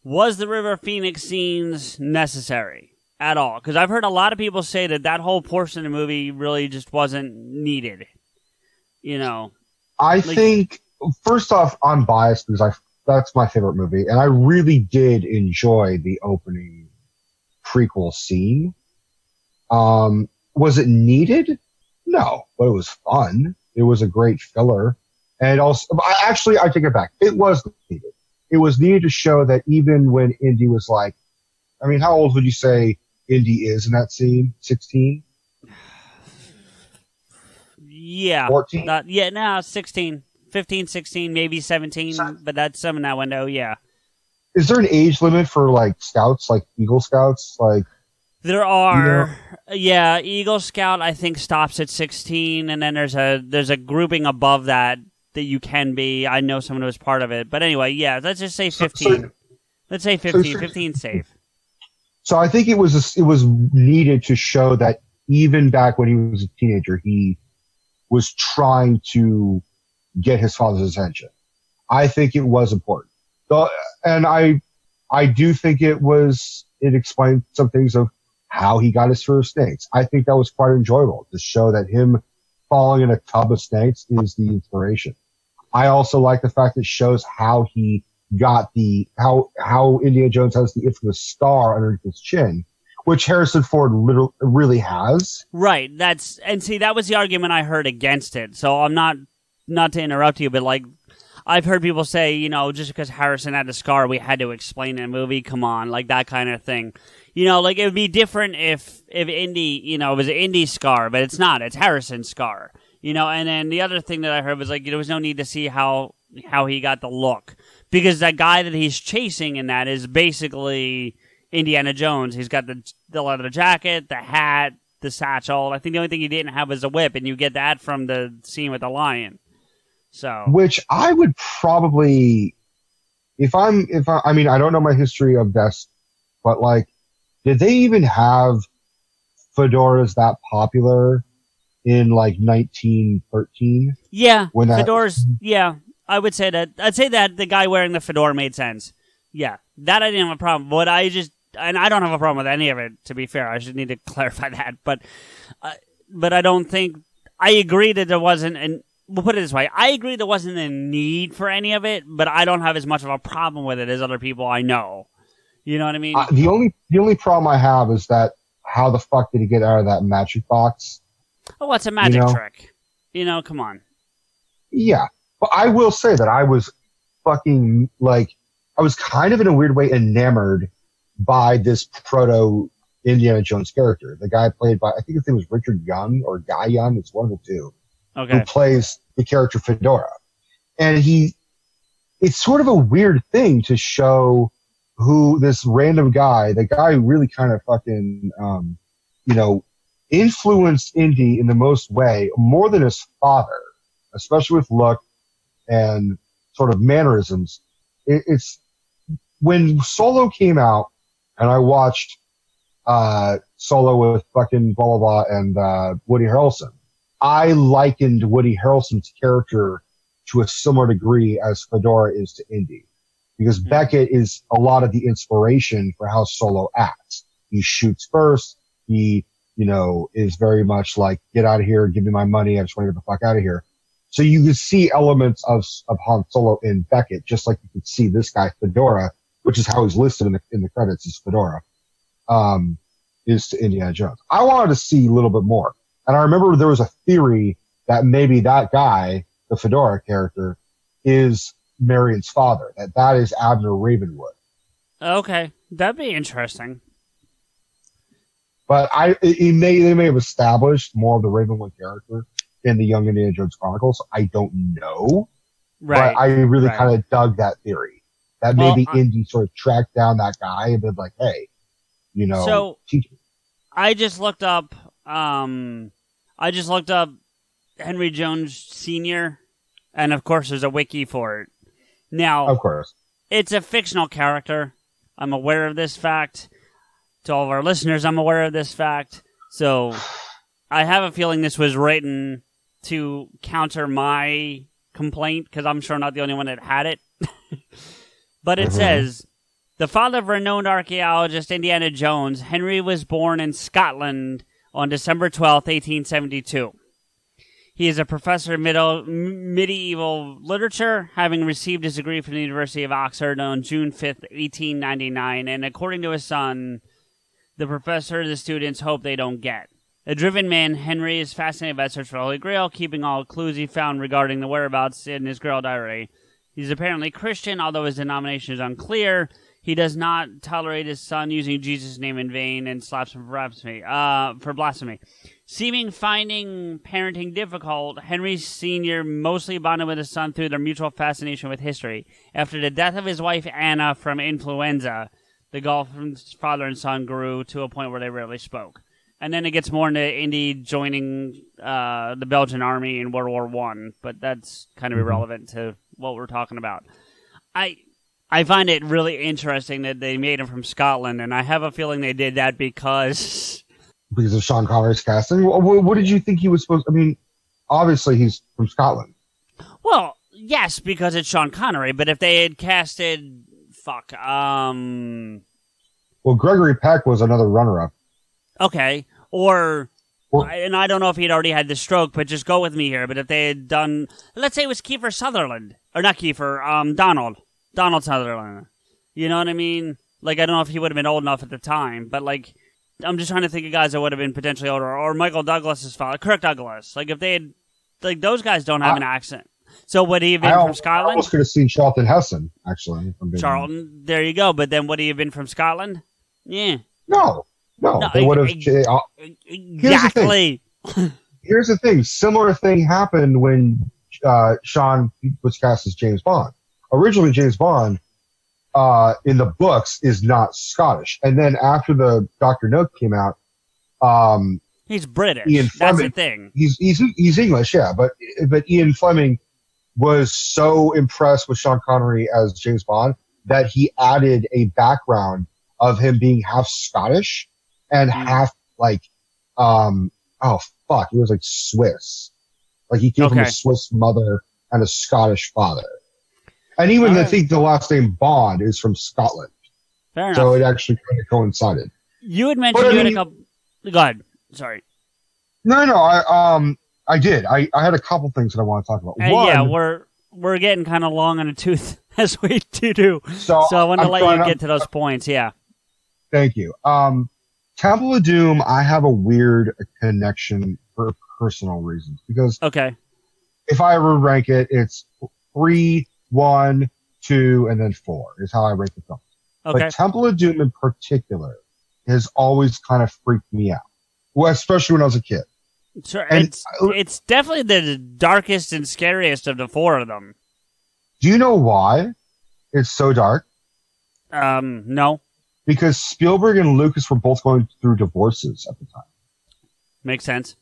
Was the River Phoenix scenes necessary at all? Because I've heard a lot of people say that whole portion of the movie really just wasn't needed. I think, first off, I'm biased because that's my favorite movie, and I really did enjoy the opening prequel scene. Was it needed? No, but it was fun. It was a great filler. And also, I take it back. It was needed. It was needed to show that even when Indy was how old would you say Indy is in that scene? 16? Yeah. 14? 16. 15, 16, maybe 17, but that's some in that window, yeah. Is there an age limit for, scouts, Eagle Scouts? There are, yeah. Eagle Scout I think stops at 16, and then there's a grouping above that you can be. I know someone who was part of it, but anyway, yeah. Let's just say 15. Let's say 15. 15 safe. So I think it was needed to show that even back when he was a teenager, he was trying to get his father's attention. I think it was important. So, and I do think it explained some things of how he got his first snakes. I think that was quite enjoyable to show that him falling in a tub of snakes is the inspiration. I also like the fact that it shows how he got how Indiana Jones has the infamous scar underneath his chin, which Harrison Ford really has. Right. That was the argument I heard against it. So I'm not to interrupt you, but like I've heard people say, just because Harrison had the scar, we had to explain in a movie. Come on, like that kind of thing. Like it would be different if Indy, it was an Indy scar, but it's not. It's Harrison's scar. And then the other thing that I heard was like there was no need to see how he got the look. Because that guy that he's chasing in that is basically Indiana Jones. He's got the leather jacket, the hat, the satchel. I think the only thing he didn't have was a whip, and you get that from the scene with the lion. So, which I would probably, I mean, I don't know my history of this, but like, did they even have fedoras that popular in like 1913? Yeah, fedoras. Yeah. I would say that. I'd say that the guy wearing the fedora made sense. Yeah, that I didn't have a problem. But I don't have a problem with any of it. To be fair, I should need to clarify that. But I don't think I agree that there wasn't. And we'll put it this way: I agree there wasn't a need for any of it. But I don't have as much of a problem with it as other people I know. You know what I mean? The only problem I have is that how the fuck did he get out of that magic box? Oh, what's a magic trick? Come on. Yeah. But I will say that I was fucking, I was kind of in a weird way enamored by this proto Indiana Jones character. The guy played by, I think his name was Richard Young or Guy Young. It's one of the two. Okay. Who plays the character Fedora. And it's sort of a weird thing to show who this random guy, the guy who really kind of fucking, influenced Indy in the most way, more than his father, especially with look and sort of mannerisms. It's when Solo came out and I watched Solo with fucking blah blah blah and Woody Harrelson. I likened Woody Harrelson's character to a similar degree as Fedora is to Indy, because Beckett is a lot of the inspiration for how Solo acts. He shoots first. He is very much like, get out of here, give me my money, I just want to get the fuck out of here. So you can see elements of Han Solo in Beckett, just like you could see this guy, Fedora, which is how he's listed in the credits as Fedora, is to Indiana Jones. I wanted to see a little bit more. And I remember there was a theory that maybe that guy, the Fedora character, is Marion's father, that is Abner Ravenwood. Okay, that'd be interesting. But they may have established more of the Ravenwood character in the Young Indiana Jones Chronicles. I don't know. Right. But I really kind of dug that theory. That maybe Indy sort of tracked down that guy and been like, hey, so teach me. I just looked up Henry Jones Sr., and of course there's a wiki for it. Now, of course, it's a fictional character. I'm aware of this fact. To all of our listeners, I'm aware of this fact. So I have a feeling this was written to counter my complaint, because I'm sure I'm not the only one that had it. But it says, the father of renowned archaeologist Indiana Jones, Henry was born in Scotland on December 12th, 1872. He is a professor of medieval literature, having received his degree from the University of Oxford on June 5th, 1899, and according to his son, the professor the students hope they don't get. A driven man, Henry is fascinated by the search for the Holy Grail, keeping all clues he found regarding the whereabouts in his Grail diary. He's apparently Christian, although his denomination is unclear. He does not tolerate his son using Jesus' name in vain and slaps him for blasphemy. Finding parenting difficult, Henry Sr. mostly bonded with his son through their mutual fascination with history. After the death of his wife Anna from influenza, the Dolphins' father and son grew to a point where they rarely spoke. And then it gets more into Indy joining the Belgian army in World War One, but that's kind of irrelevant to what we're talking about. I find it really interesting that they made him from Scotland, and I have a feeling they did that because of Sean Connery's casting. What did you think he was supposed? I mean, obviously he's from Scotland. Well, yes, because it's Sean Connery. But if they had casted, well, Gregory Peck was another runner-up. Okay, and I don't know if he'd already had the stroke, but just go with me here. But if they had done, let's say it was Kiefer Sutherland, or not Kiefer, Donald Sutherland. You know what I mean? Like, I don't know if he would have been old enough at the time, but, like, I'm just trying to think of guys that would have been potentially older. Or Michael Douglas's father, Kirk Douglas. Like, if they had, like, those guys don't have an accent. So would he have been from Scotland? I almost could have seen Charlton Heston, actually. Charlton, there you go. But then would he have been from Scotland? Yeah. No, they would have. Exactly. Here's the thing. Similar thing happened when Sean was cast as James Bond. Originally, James Bond in the books is not Scottish, and then after the Dr. No came out, he's British. Ian Fleming, that's the thing. He's English, yeah, but Ian Fleming was so impressed with Sean Connery as James Bond that he added a background of him being half Scottish and half he was like Swiss. Like he came from a Swiss mother and a Scottish father. And even I think the last name Bond is from Scotland. Fair enough. So it actually kind of coincided. You had mentioned you had a couple. Go ahead. Sorry. No. I did. I had a couple things that I want to talk about. One, yeah, we're getting kind of long on the tooth as we do. So I want to let you get to those points. Yeah. Thank you. Temple of Doom, I have a weird connection for personal reasons because if I ever rank it, it's 3, 1, 2, and then 4 is how I rank the film. Okay. But Temple of Doom in particular has always kind of freaked me out, well, especially when I was a kid. Sure, and it's definitely the darkest and scariest of the 4 of them. Do you know why it's so dark? No. Because Spielberg and Lucas were both going through divorces at the time. Makes sense.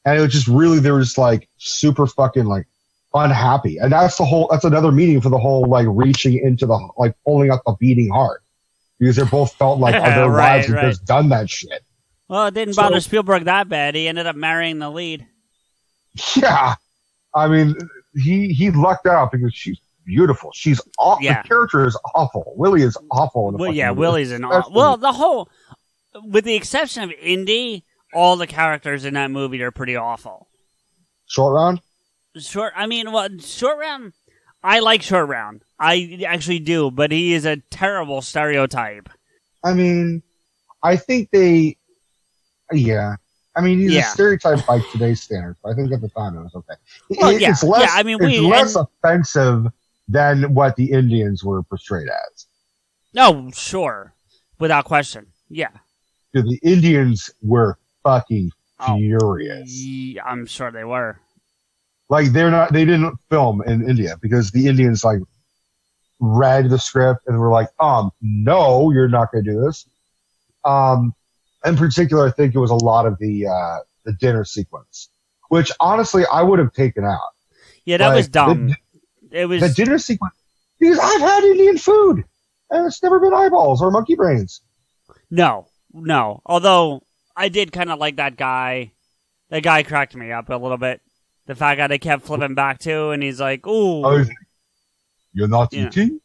And it was just really, they were just like super fucking like unhappy. And that's another meaning for the whole like reaching into the, like pulling up a beating heart. Because they both felt like their wives had just done that shit. Well, it didn't bother Spielberg that bad. He ended up marrying the lead. Yeah. I mean, he lucked out because she's beautiful. She's awful. Yeah. The character is awful. Willie is awful. Willie's an awful. Well, with the exception of Indy, all the characters in that movie are pretty awful. Short Round? Short Round, I like Short Round. I actually do, but he is a terrible stereotype. I mean, I think he's a stereotype by today's standards, but I think at the time it was okay. Well, it's less offensive than what the Indians were portrayed as. No, sure. Without question. Yeah. Dude, the Indians were fucking furious. I'm sure they were. Like, they didn't film in India because the Indians, like, read the script and were like, no, you're not going to do this. In particular, I think it was a lot of the dinner sequence, which honestly I would have taken out. Yeah, that was dumb. It was the dinner sequence because I've had Indian food and it's never been eyeballs or monkey brains. No. Although I did kind of like that guy. That guy cracked me up a little bit. The fat guy they kept flipping back to, and he's like, "Ooh, you're not eating."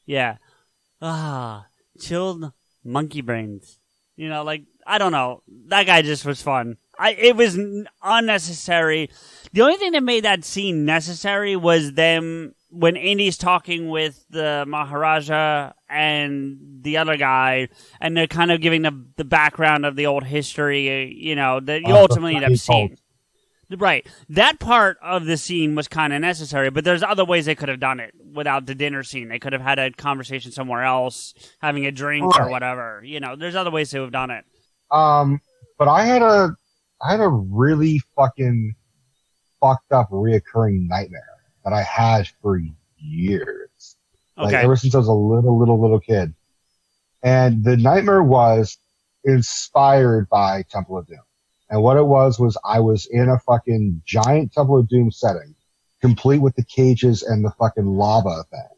Yeah. Chilled monkey brains. You know, like, I don't know. That guy just was fun. It was unnecessary. The only thing that made that scene necessary was them, when Indy's talking with the Maharaja and the other guy, and they're kind of giving the background of the old history, you know, that you ultimately end up seeing. Right. That part of the scene was kind of necessary, but there's other ways they could have done it without the dinner scene. They could have had a conversation somewhere else, having a drink or whatever. You know, there's other ways to have done it. But I had a really fucking fucked up reoccurring nightmare that I had for years. Like ever since I was a little kid. And the nightmare was inspired by Temple of Doom. And what it was I was in a fucking giant Temple of Doom setting, complete with the cages and the fucking lava thing.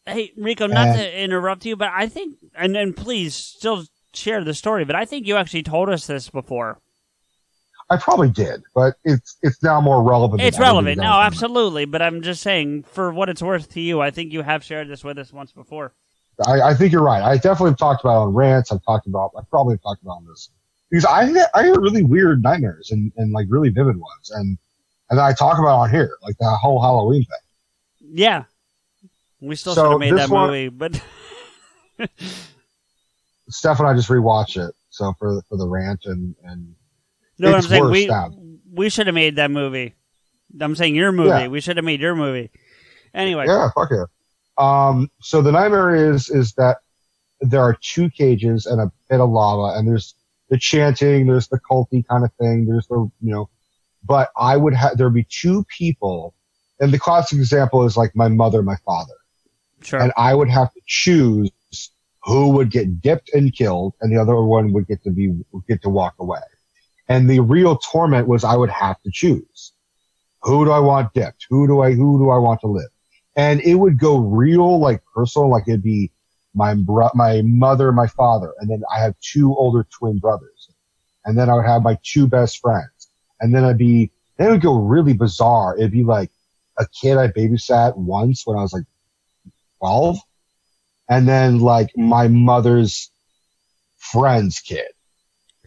Hey, Rico, not to interrupt you, but I think, and then please still share the story, but I think you actually told us this before. I probably did, but it's now more relevant. It's relevant, no, absolutely. But I'm just saying, for what it's worth to you, I think you have shared this with us once before. I think you're right. I definitely have talked about it on rants. I probably talked about this because I had really weird nightmares and like really vivid ones, and I talk about it on here, like the whole Halloween thing. Yeah, we still should have made that movie, but Steph and I just rewatched it, so for the rant and. No, what I'm saying, we should have made that movie. I'm saying your movie. Yeah. We should have made your movie. Anyway. Yeah, fuck it. So the nightmare is that there are two cages and a pit of lava, and there's the chanting, there's the culty kind of thing, there's the, but there'd be two people, and the classic example is like my mother, my father. Sure. And I would have to choose who would get dipped and killed, and the other one would get to walk away. And the real torment was I would have to choose. Who do I want dipped? Who do I want to live? And it would go real, like personal, like it'd be my mother, my father. And then I have two older twin brothers. And then I would have my two best friends. And then it would go really bizarre. It'd be like a kid I babysat once when I was like 12. And then like my mother's friend's kid.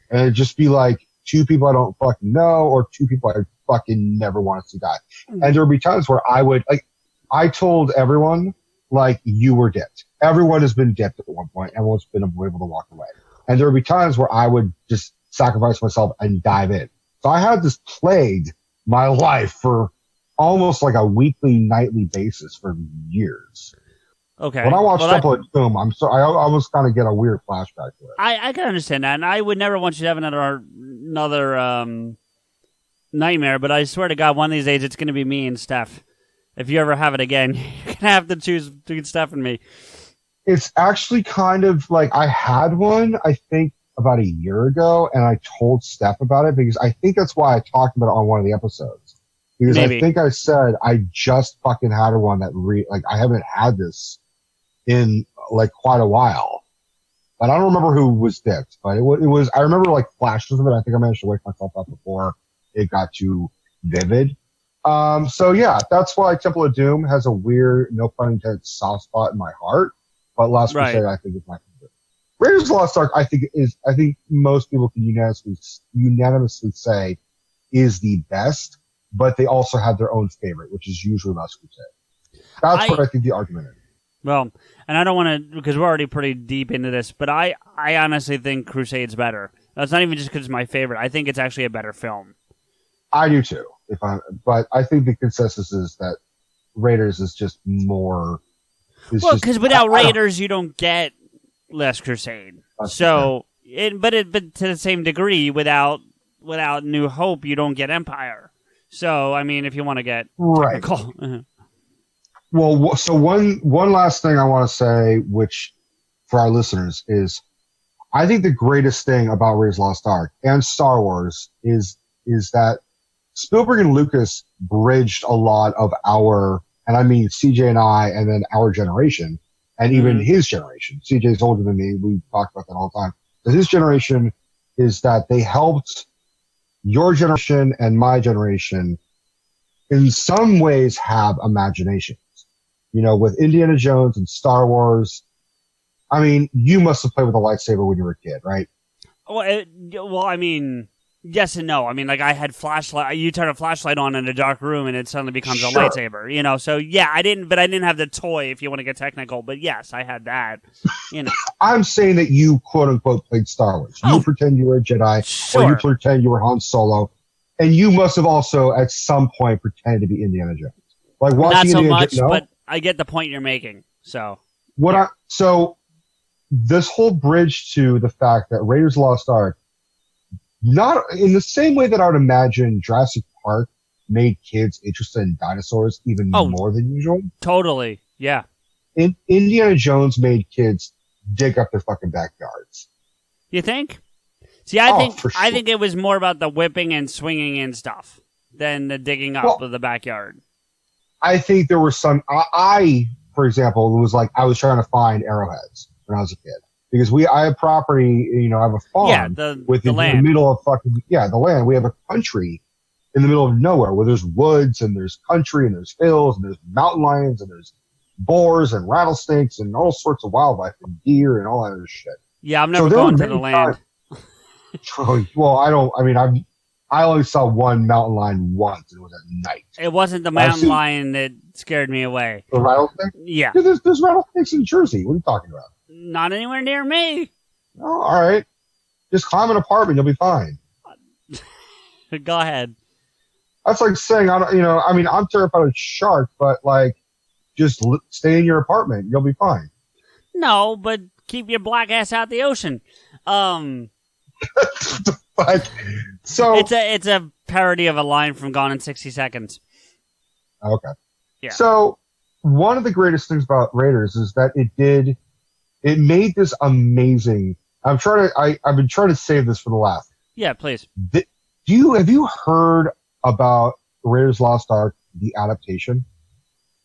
And it'd just be like, two people I don't fucking know, or two people I fucking never want to see die. And there would be times where I told everyone, like, you were dipped. Everyone has been dipped at one point. Everyone's been able to walk away. And there would be times where I would just sacrifice myself and dive in. So I had this plagued my life for almost like a weekly, nightly basis for years. Okay. When I watch Temple of Doom, I almost kind of get a weird flashback to it. I can understand that, and I would never want you to have another nightmare, but I swear to God, one of these days it's going to be me and Steph. If you ever have it again, you're going to have to choose between Steph and me. It's actually kind of like I had one, I think, about a year ago, and I told Steph about it because I think that's why I talked about it on one of the episodes. Because I think I said I just fucking had one that I haven't had this in like quite a while. But I don't remember who was dipped, but it was, I remember like flashes of it. I think I managed to wake myself up before it got too vivid. So yeah, that's why Temple of Doom has a weird, no pun intended, soft spot in my heart. But Last Crusade, I think, is my favorite. Raiders of the Lost Ark, I think most people can unanimously say is the best, but they also have their own favorite, which is usually Last Crusade. That's what I think the argument is. Well, and I don't want to, because we're already pretty deep into this, but I honestly think Crusade's better. That's not even just because it's my favorite. I think it's actually a better film. I do too. But I think the consensus is that Raiders is just more. Because without Raiders, you don't get Last Crusade. So, but to the same degree, without New Hope, you don't get Empire. So, I mean, if you want to get technical. Right. Well, so one last thing I want to say, which for our listeners is, I think the greatest thing about Raiders of the Lost Ark and Star Wars is that Spielberg and Lucas bridged a lot of our, and I mean CJ and I, and then our generation, and even his generation. CJ's older than me. We talk about that all the time. But his generation is that they helped your generation and my generation in some ways have imagination. With Indiana Jones and Star Wars, I mean, you must have played with a lightsaber when you were a kid, right? Well, I mean, yes and no. I mean, like I had flashlight. You turn a flashlight on in a dark room, and it suddenly becomes a lightsaber. So yeah, I didn't have the toy. If you want to get technical, but yes, I had that. I'm saying that you quote unquote played Star Wars. You pretend you were a Jedi, or you pretend you were Han Solo, and you must have also at some point pretended to be Indiana Jones. Like watching not so much, but I get the point you're making. So so this whole bridge to the fact that Raiders of the Lost Ark, not in the same way that I would imagine Jurassic Park made kids interested in dinosaurs even more than usual. Totally, yeah. Indiana Jones made kids dig up their fucking backyards. You think? See, I For sure. think it was more about the whipping and swinging and stuff than the digging up of the backyard. I think there were some. For example, it was like I was trying to find arrowheads when I was a kid because I have property. You know, I have a farm. Yeah, the land. In the middle of the land. We have a country in the middle of nowhere where there's woods and there's country and there's hills and there's mountain lions and there's boars and rattlesnakes and all sorts of wildlife and deer and all that other shit. Yeah, I'm never going to the land. Well, I don't. I mean, I only saw one mountain lion once, and it was at night. It wasn't the mountain lion that scared me away. The rattlesnake? Yeah. Dude, there's rattlesnakes in Jersey. What are you talking about? Not anywhere near me. Oh, all right. Just climb an apartment. You'll be fine. Go ahead. That's like saying, I'm terrified of sharks, but like, just stay in your apartment. You'll be fine. No, but keep your black ass out the ocean. So it's a parody of a line from Gone in 60 Seconds. Okay. Yeah. So one of the greatest things about Raiders is that it made this amazing. I've been trying to save this for the last. Yeah, please. Have you heard about Raiders Lost Ark, the adaptation?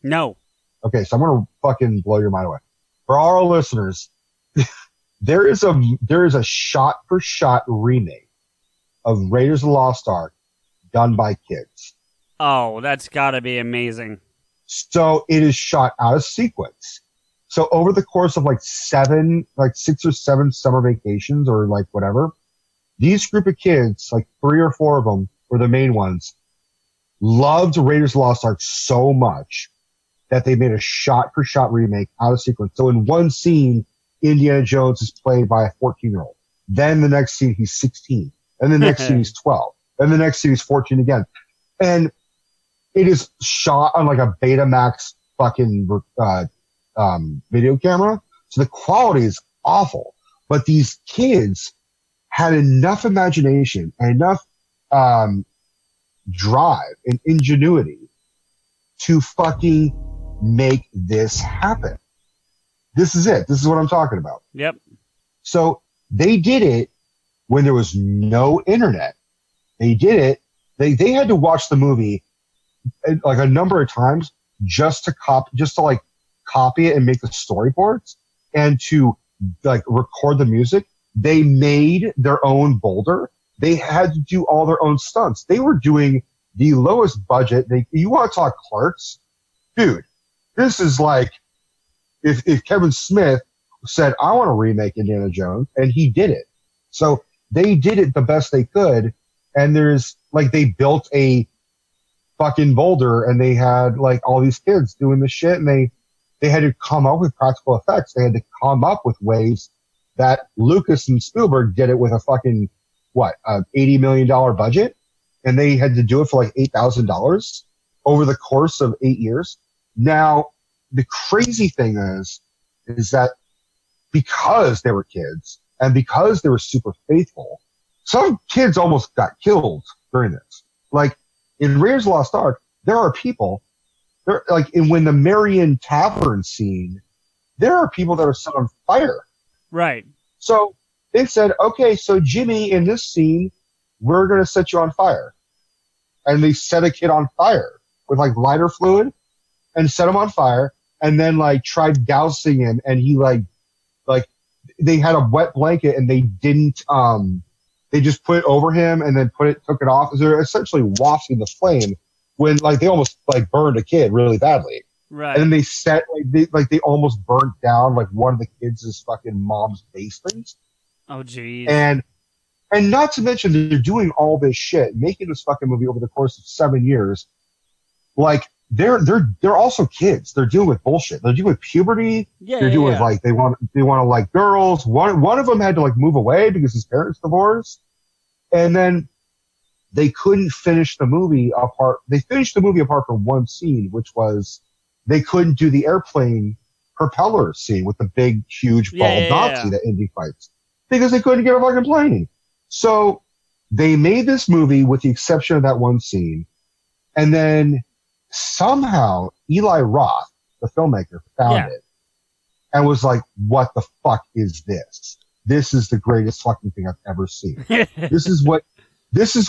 No. Okay, so I'm gonna fucking blow your mind away. For all our listeners, there is a shot for shot remake of Raiders of the Lost Ark done by kids. Oh, that's gotta be amazing. So it is shot out of sequence. So over the course of 6 or 7 summer vacations or like whatever, these group of kids, like 3 or 4 of them were the main ones, loved Raiders of the Lost Ark so much that they made a shot for shot remake out of sequence. So in one scene, Indiana Jones is played by a 14-year-old. Then the next scene, he's 16. And the next scene, he's 12. And the next scene, he's 14 again. And it is shot on like a Betamax fucking video camera. So the quality is awful. But these kids had enough imagination and enough drive and ingenuity to fucking make this happen. This is it. This is what I'm talking about. Yep. So they did it when there was no internet. They did it. They had to watch the movie like a number of times just to copy it and make the storyboards and to like record the music. They made their own boulder. They had to do all their own stunts. They were doing the lowest budget. You want to talk Clerks? Dude, this is like if Kevin Smith said, I want to remake Indiana Jones, and he did it. So they did it the best they could. And they built a fucking boulder and they had like all these kids doing this shit and they had to come up with practical effects. They had to come up with ways that Lucas and Spielberg did it with a fucking, $80 million budget. And they had to do it for like $8,000 over the course of 8 years. Now, the crazy thing is that because they were kids and because they were super faithful, some kids almost got killed during this. Like in Raiders Lost Ark, there are people, when the Marion Tavern scene, there are people that are set on fire. Right. So they said, okay, so Jimmy, in this scene, we're going to set you on fire. And they set a kid on fire with like lighter fluid and set him on fire and then like tried dousing him and he like they had a wet blanket and they didn't, they just put it over him and then took it off. So they're essentially wafting the flame when like they almost like burned a kid really badly. Right. And then they almost burnt down like one of the kids' fucking mom's basement. Oh geez. And not to mention they're doing all this shit, making this fucking movie over the course of 7 years. Like they're also kids. They're dealing with bullshit. They're dealing with puberty. Yeah, they're dealing with like they want to like girls. One of them had to like move away because his parents divorced, and then they couldn't finish the movie apart. They finished the movie apart from one scene, which was they couldn't do the airplane propeller scene with the big, huge bald Nazi that Indy fights because they couldn't get a fucking plane. So they made this movie with the exception of that one scene, and then somehow Eli Roth, the filmmaker, found it and was like, what the fuck is this? This is the greatest fucking thing I've ever seen. This is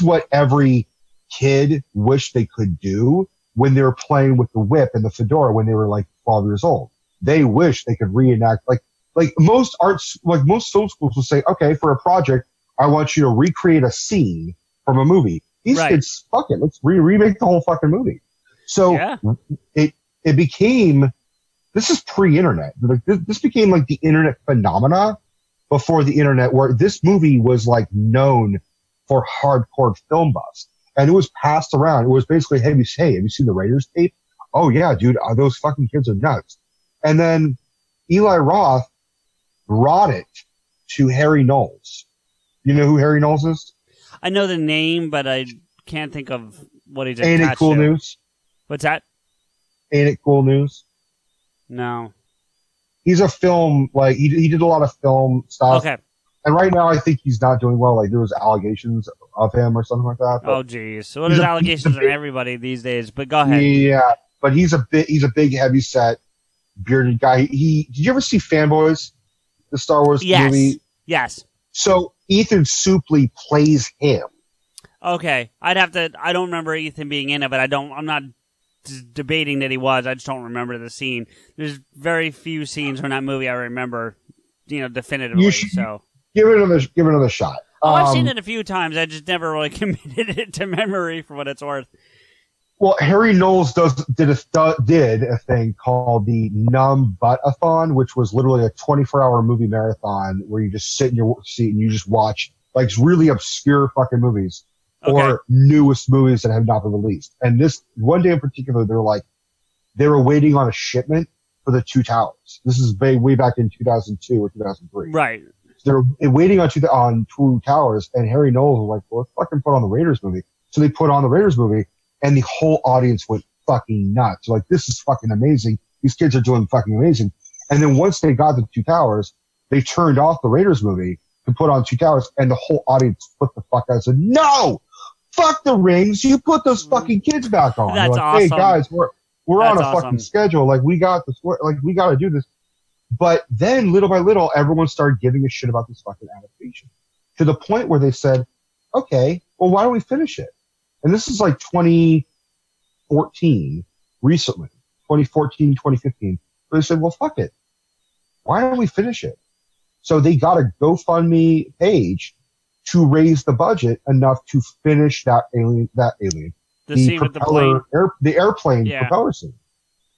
what every kid wished they could do when they were playing with the whip and the fedora when they were like 12 years old. They wish they could reenact like most arts, like most film schools will say, okay, for a project, I want you to recreate a scene from a movie. These kids, fuck it, let's remake the whole fucking movie. So it became, this is pre-internet. This became like the internet phenomena before the internet, where this movie was like known for hardcore film buffs. And it was passed around. It was basically, hey, have you seen the Raiders tape? Oh yeah, dude, those fucking kids are nuts. And then Eli Roth brought it to Harry Knowles. You know who Harry Knowles is? I know the name, but I can't think of what he's Ain't attached it cool to. news? What's that? Ain't it cool news? No. He's a film, like, he did a lot of film stuff. Okay. And right now I think he's not doing well. Like, there was allegations of him or something like that. Oh, geez. So there's allegations on everybody these days, but go ahead. Yeah, but he's a big, heavy-set, bearded guy. Did you ever see Fanboys? The Star Wars movie? Yes. So Ethan Suplee plays him. Okay. I don't remember Ethan being in it, but I'm not debating that he was. I just don't remember the scene. There's very few scenes from that movie I remember, definitively. So give it another shot. I've seen it a few times. I just never really committed it to memory for what it's worth. Well, Harry Knowles did a thing called the Numb Butt-a-thon, which was literally a 24-hour movie marathon where you just sit in your seat and you just watch like really obscure fucking movies or newest movies that have not been released. And this one day in particular, they were waiting on a shipment for the Two Towers. This is way back in 2002 or 2003. Right. They were waiting on Two Towers, and Harry Knowles was like, well, let's fucking put on the Raiders movie. So they put on the Raiders movie, and the whole audience went fucking nuts. Like, this is fucking amazing. These kids are doing fucking amazing. And then once they got the Two Towers, they turned off the Raiders movie to put on Two Towers, and the whole audience flipped the fuck out and said, no! Fuck the rings! You put those fucking kids back on. That's like, awesome. Hey guys, we're on a fucking schedule. Like, we got this. Like, we got to do this. But then, little by little, everyone started giving a shit about this fucking adaptation, to the point where they said, okay, well, why don't we finish it? And this is like 2014, recently, 2014, 2015. But they said, well, fuck it. Why don't we finish it? So they got a GoFundMe page to raise the budget enough to finish that alien, the scene with the plane, the airplane propeller scene.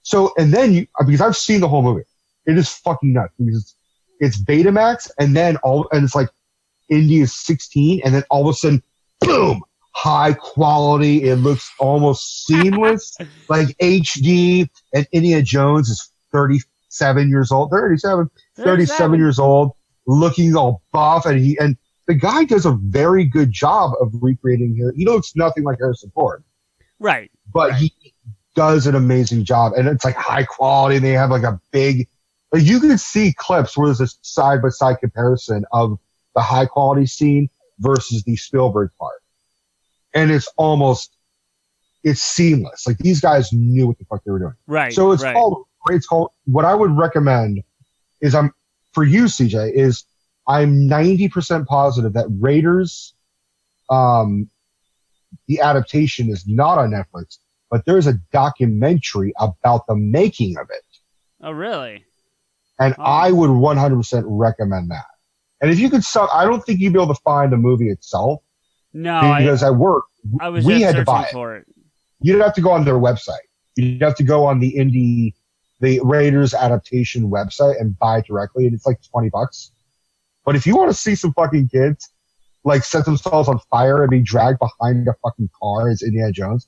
So, and then because I've seen the whole movie, it is fucking nuts because it's Betamax, and it's like India's 16, and then all of a sudden, boom, high quality. It looks almost seamless, like HD. And Indiana Jones is 37 years old, 37 years old, looking all buff, and the guy does a very good job of recreating here. He looks nothing like Harrison Ford. Right. But he does an amazing job. And it's like high quality. And they have like a big, like you can see clips where there's a side by side comparison of the high quality scene versus the Spielberg part. And it's seamless. Like these guys knew what the fuck they were doing. Right. So it's called, what I would recommend is for you, CJ, is I'm 90% positive that Raiders, the adaptation is not on Netflix, but there's a documentary about the making of it. Oh, really? And I would 100% recommend that. And if you could I don't think you'd be able to find the movie itself. No, because at work, we had to buy it. For it. You'd have to go on their website. You'd have to go on the Raiders adaptation website and buy it directly, and it's like $20. But if you want to see some fucking kids like set themselves on fire and be dragged behind a fucking car as Indiana Jones,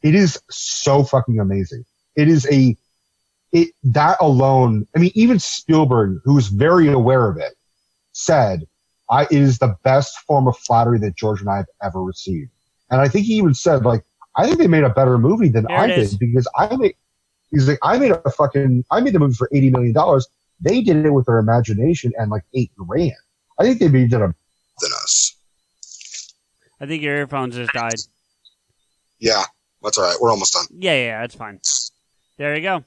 it is so fucking amazing. That alone, I mean, even Spielberg, who's very aware of it, said, it is the best form of flattery that George and I have ever received. And I think he even said, like, I think they made a better movie than I did because I made the movie for $80 million. They did it with their imagination and like $8 grand. I think they made it better than us. I think your earphones just died. Yeah, that's all right. We're almost done. Yeah, that's fine. There you go.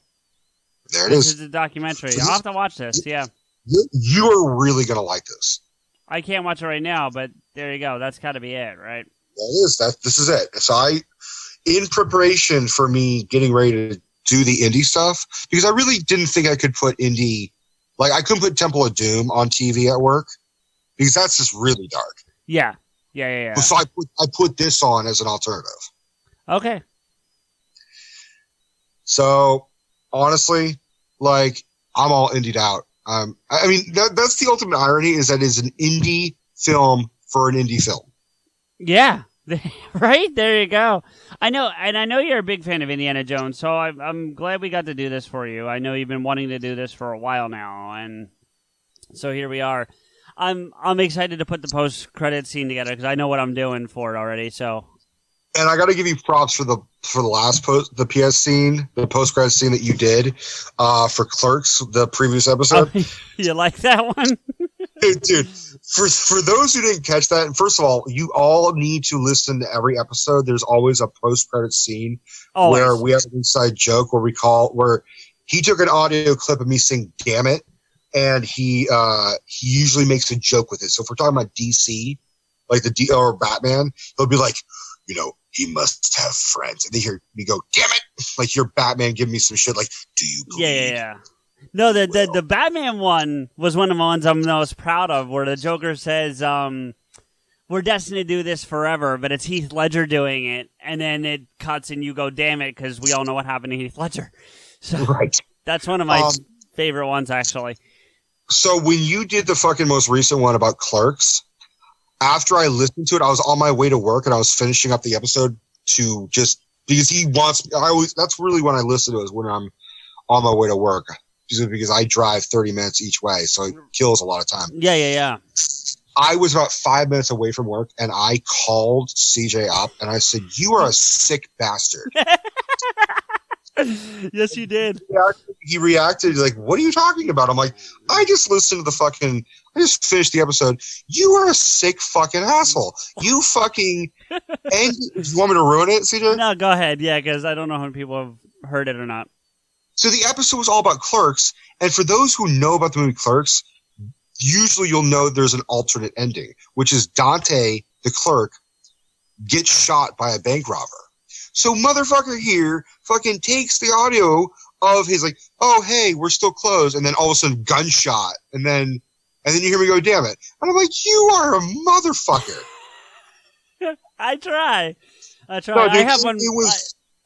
There it This is. is a documentary. I'll have to watch this, yeah. You are really going to like this. I can't watch it right now, but there you go. That's got to be it, right? This is it. So in preparation for me getting ready to do the indie stuff, because I really didn't think I could put indie, like I couldn't put Temple of Doom on TV at work because that's just really dark. Yeah. So I put this on as an alternative. Okay. So honestly, like I'm all indied out. I mean, that's the ultimate irony is that it's an indie film for an indie film. Yeah. Right? There you go. I know, and I know you're a big fan of Indiana Jones, so I'm glad we got to do this for you. I know you've been wanting to do this for a while now, and so here we are. I'm excited to put the post-credit scene together because I know what I'm doing for it already, so... And I got to give you props for the last the post-credit scene that you did for Clerks, the previous episode. Oh, you like that one? Dude, for those who didn't catch that, first of all, you all need to listen to every episode. There's always a post-credit scene where we have an inside joke where he took an audio clip of me saying "damn it," and he usually makes a joke with it. So if we're talking about DC, like or Batman, he'll be like, you know, he must have friends, and they hear me go, "Damn it!" Like you're Batman, give me some shit. Like, do you believe? Yeah. No, the Batman one was one of the ones I'm most proud of, where the Joker says, "We're destined to do this forever," but it's Heath Ledger doing it, and then it cuts and you go, "Damn it," because we all know what happened to Heath Ledger. So right. That's one of my favorite ones, actually. So when you did the fucking most recent one about Clerks, after I listened to it, I was on my way to work and I was finishing up the episode to just because that's really when I listen to it, is when I'm on my way to work. Because I drive 30 minutes each way, so it kills a lot of time. Yeah. I was about 5 minutes away from work, and I called CJ up, and I said, "You are a sick bastard." Yes, you did. He reacted like, "What are you talking about?" I'm like, I just finished the episode. You are a sick fucking asshole. You fucking... And you want me to ruin it, CJ? No, go ahead. Yeah, because I don't know how many people have heard it or not. So the episode was all about Clerks, and for those who know about the movie Clerks, usually you'll know there's an alternate ending, which is Dante, the clerk, gets shot by a bank robber. So motherfucker here fucking takes the audio of his like, "Oh, hey, we're still closed," and then all of a sudden gunshot, and then you hear me go, "Damn it." And I'm like, you are a motherfucker. I try. No, dude, I have one.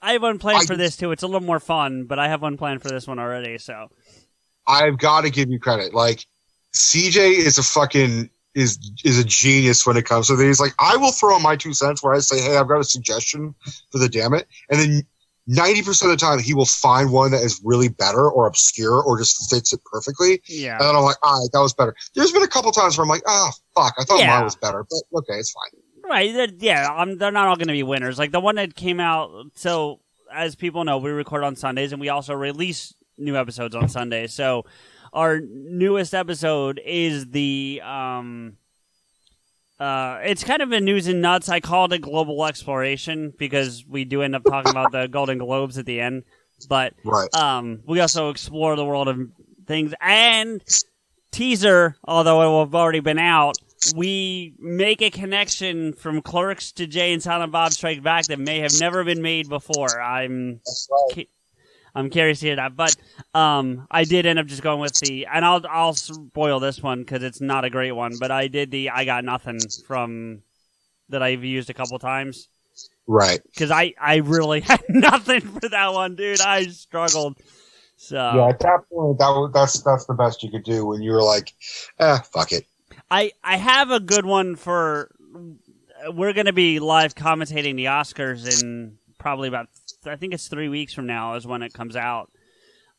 I have one planned for this too. It's a little more fun, but I have one planned for this one already. So I've got to give you credit. Like CJ is a genius when it comes to these. Like I will throw in my 2 cents where I say, "Hey, I've got a suggestion for the damn it," and then 90% of the time he will find one that is really better or obscure or just fits it perfectly. Yeah. And then I'm like, all right, that was better. There's been a couple times where I'm like, oh fuck, I thought mine was better, but okay, it's fine. Right, yeah, they're not all going to be winners. Like the one that came out, so as people know, we record on Sundays and we also release new episodes on Sundays. So our newest episode is the, it's kind of a news and nuts. I called it Global Exploration because we do end up talking about the Golden Globes at the end. But we also explore the world of things. And teaser, although it will have already been out, we make a connection from Clerks to Jay and Silent Bob Strike Back that may have never been made before. I'm curious to hear that, but I did end up just going with and I'll spoil this one because it's not a great one. But I did I Got Nothing from that I've used a couple times, right? Because I really had nothing for that one, dude. I struggled. So yeah, at that point, that's the best you could do when you were like, fuck it. I have a good one for. We're going to be live commentating the Oscars in probably about, I think it's 3 weeks from now is when it comes out.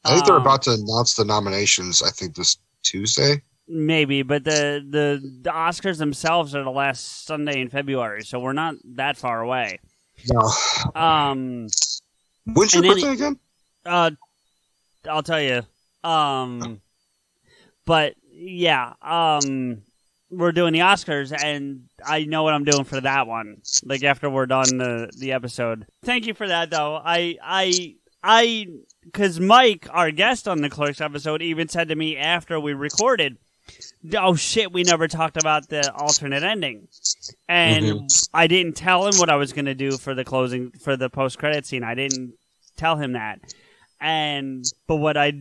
I think they're about to announce the nominations. I think this Tuesday. Maybe, but the Oscars themselves are the last Sunday in February, so we're not that far away. No. When's your birthday again? I'll tell you. But yeah, we're doing the Oscars, and I know what I'm doing for that one. Like after we're done the episode. Thank you for that, though. I because Mike, our guest on the Clerks episode, even said to me after we recorded, oh shit, we never talked about the alternate ending. And I didn't tell him what I was going to do for the post-credit scene. I didn't tell him that. But what I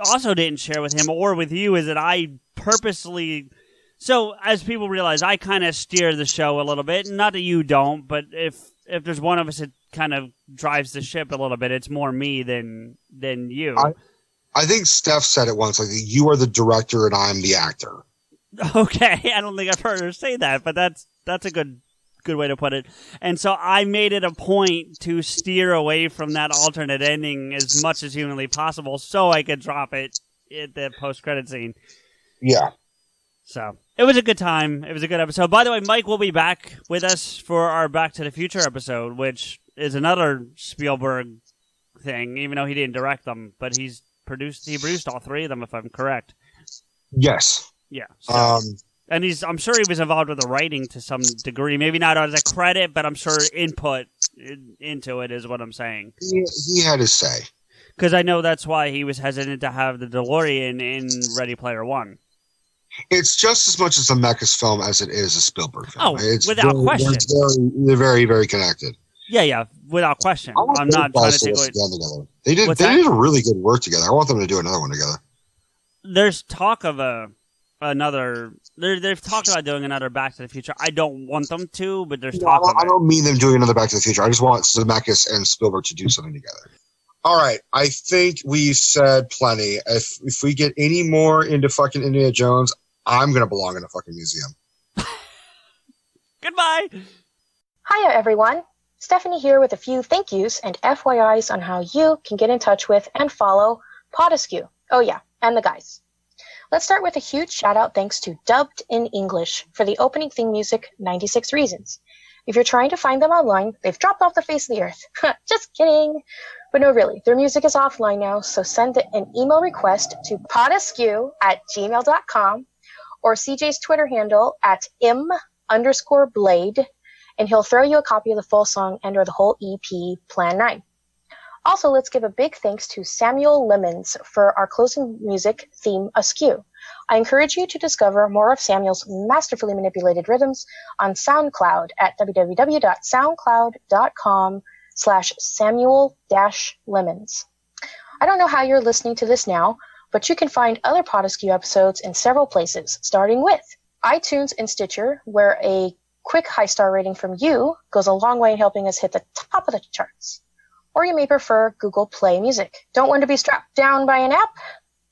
also didn't share with him or with you is that I purposely... So, as people realize, I kind of steer the show a little bit. Not that you don't, but if there's one of us that kind of drives the ship a little bit, it's more me than you. I think Steph said it once, like, you are the director and I'm the actor. Okay, I don't think I've heard her say that, but that's a good way to put it. And so I made it a point to steer away from that alternate ending as much as humanly possible so I could drop it at the post-credit scene. Yeah. So it was a good time. It was a good episode. By the way, Mike will be back with us for our Back to the Future episode, which is another Spielberg thing, even though he didn't direct them, but he produced all three of them, if I'm correct. Yes. Yeah. So, and I'm sure he was involved with the writing to some degree. Maybe not as a credit, but I'm sure input into it is what I'm saying. He had his say. Because I know that's why he was hesitant to have the DeLorean in Ready Player One. It's just as much as a Zemeckis film as it is a Spielberg film. Oh, without question. They're very, very connected. Yeah, without question. I'm not trying to take away. Together. They did a really good work together. I want them to do another one together. There's talk of another. They've talked about doing another Back to the Future. I don't want them to, but there's talk. I don't mean them doing another Back to the Future. I just want Zemeckis and Spielberg to do something together. All right, I think we said plenty. If we get any more into fucking Indiana Jones, I'm gonna belong in a fucking museum. Goodbye. Hiya, everyone. Stephanie here with a few thank yous and FYIs on how you can get in touch with and follow PodAskew. Oh yeah, and the guys. Let's start with a huge shout out thanks to Dubbed in English for the opening theme music, 96 Reasons. If you're trying to find them online, they've dropped off the face of the earth. Just kidding. But no, really, their music is offline now, so send an email request to podaskew@gmail.com or CJ's Twitter handle @im_blade, and he'll throw you a copy of the full song and or the whole EP, Plan 9. Also, let's give a big thanks to Samuel Lemons for our closing music theme, Askew. I encourage you to discover more of Samuel's masterfully manipulated rhythms on SoundCloud at www.soundcloud.com/Samuel-Lemons. I don't know how you're listening to this now, but you can find other PodAskew episodes in several places, starting with iTunes and Stitcher, where a quick high-star rating from you goes a long way in helping us hit the top of the charts. Or you may prefer Google Play Music. Don't want to be strapped down by an app?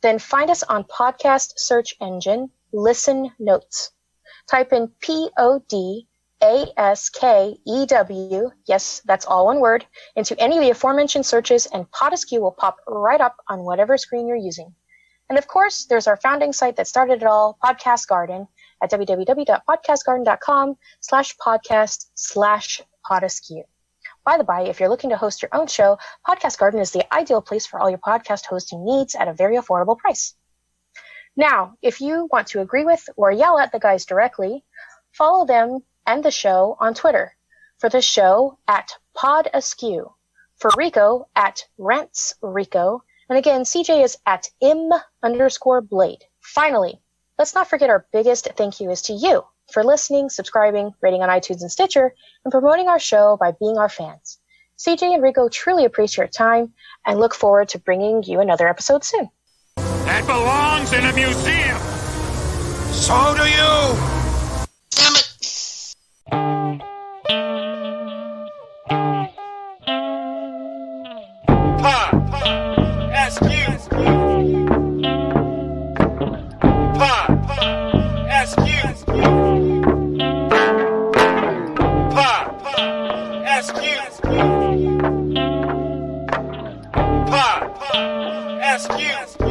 Then find us on podcast search engine Listen Notes. Type in PODASKEW, yes, that's all one word, into any of the aforementioned searches, and PodAskew will pop right up on whatever screen you're using. And of course, there's our founding site that started it all, Podcast Garden, at www.podcastgarden.com/podcast/PodAskew. By the by, if you're looking to host your own show, Podcast Garden is the ideal place for all your podcast hosting needs at a very affordable price. Now, if you want to agree with or yell at the guys directly, follow them and the show on Twitter. For the show, @PodAskew. For Rico, @RantsRico. And again, CJ is @im_blade. Finally, let's not forget our biggest thank you is to you for listening, subscribing, rating on iTunes and Stitcher, and promoting our show by being our fans. CJ and Rico truly appreciate your time and look forward to bringing you another episode soon. That belongs in a museum. So do you. Damn it. PodAskew. PodAskew. PodAskew. PodAskew.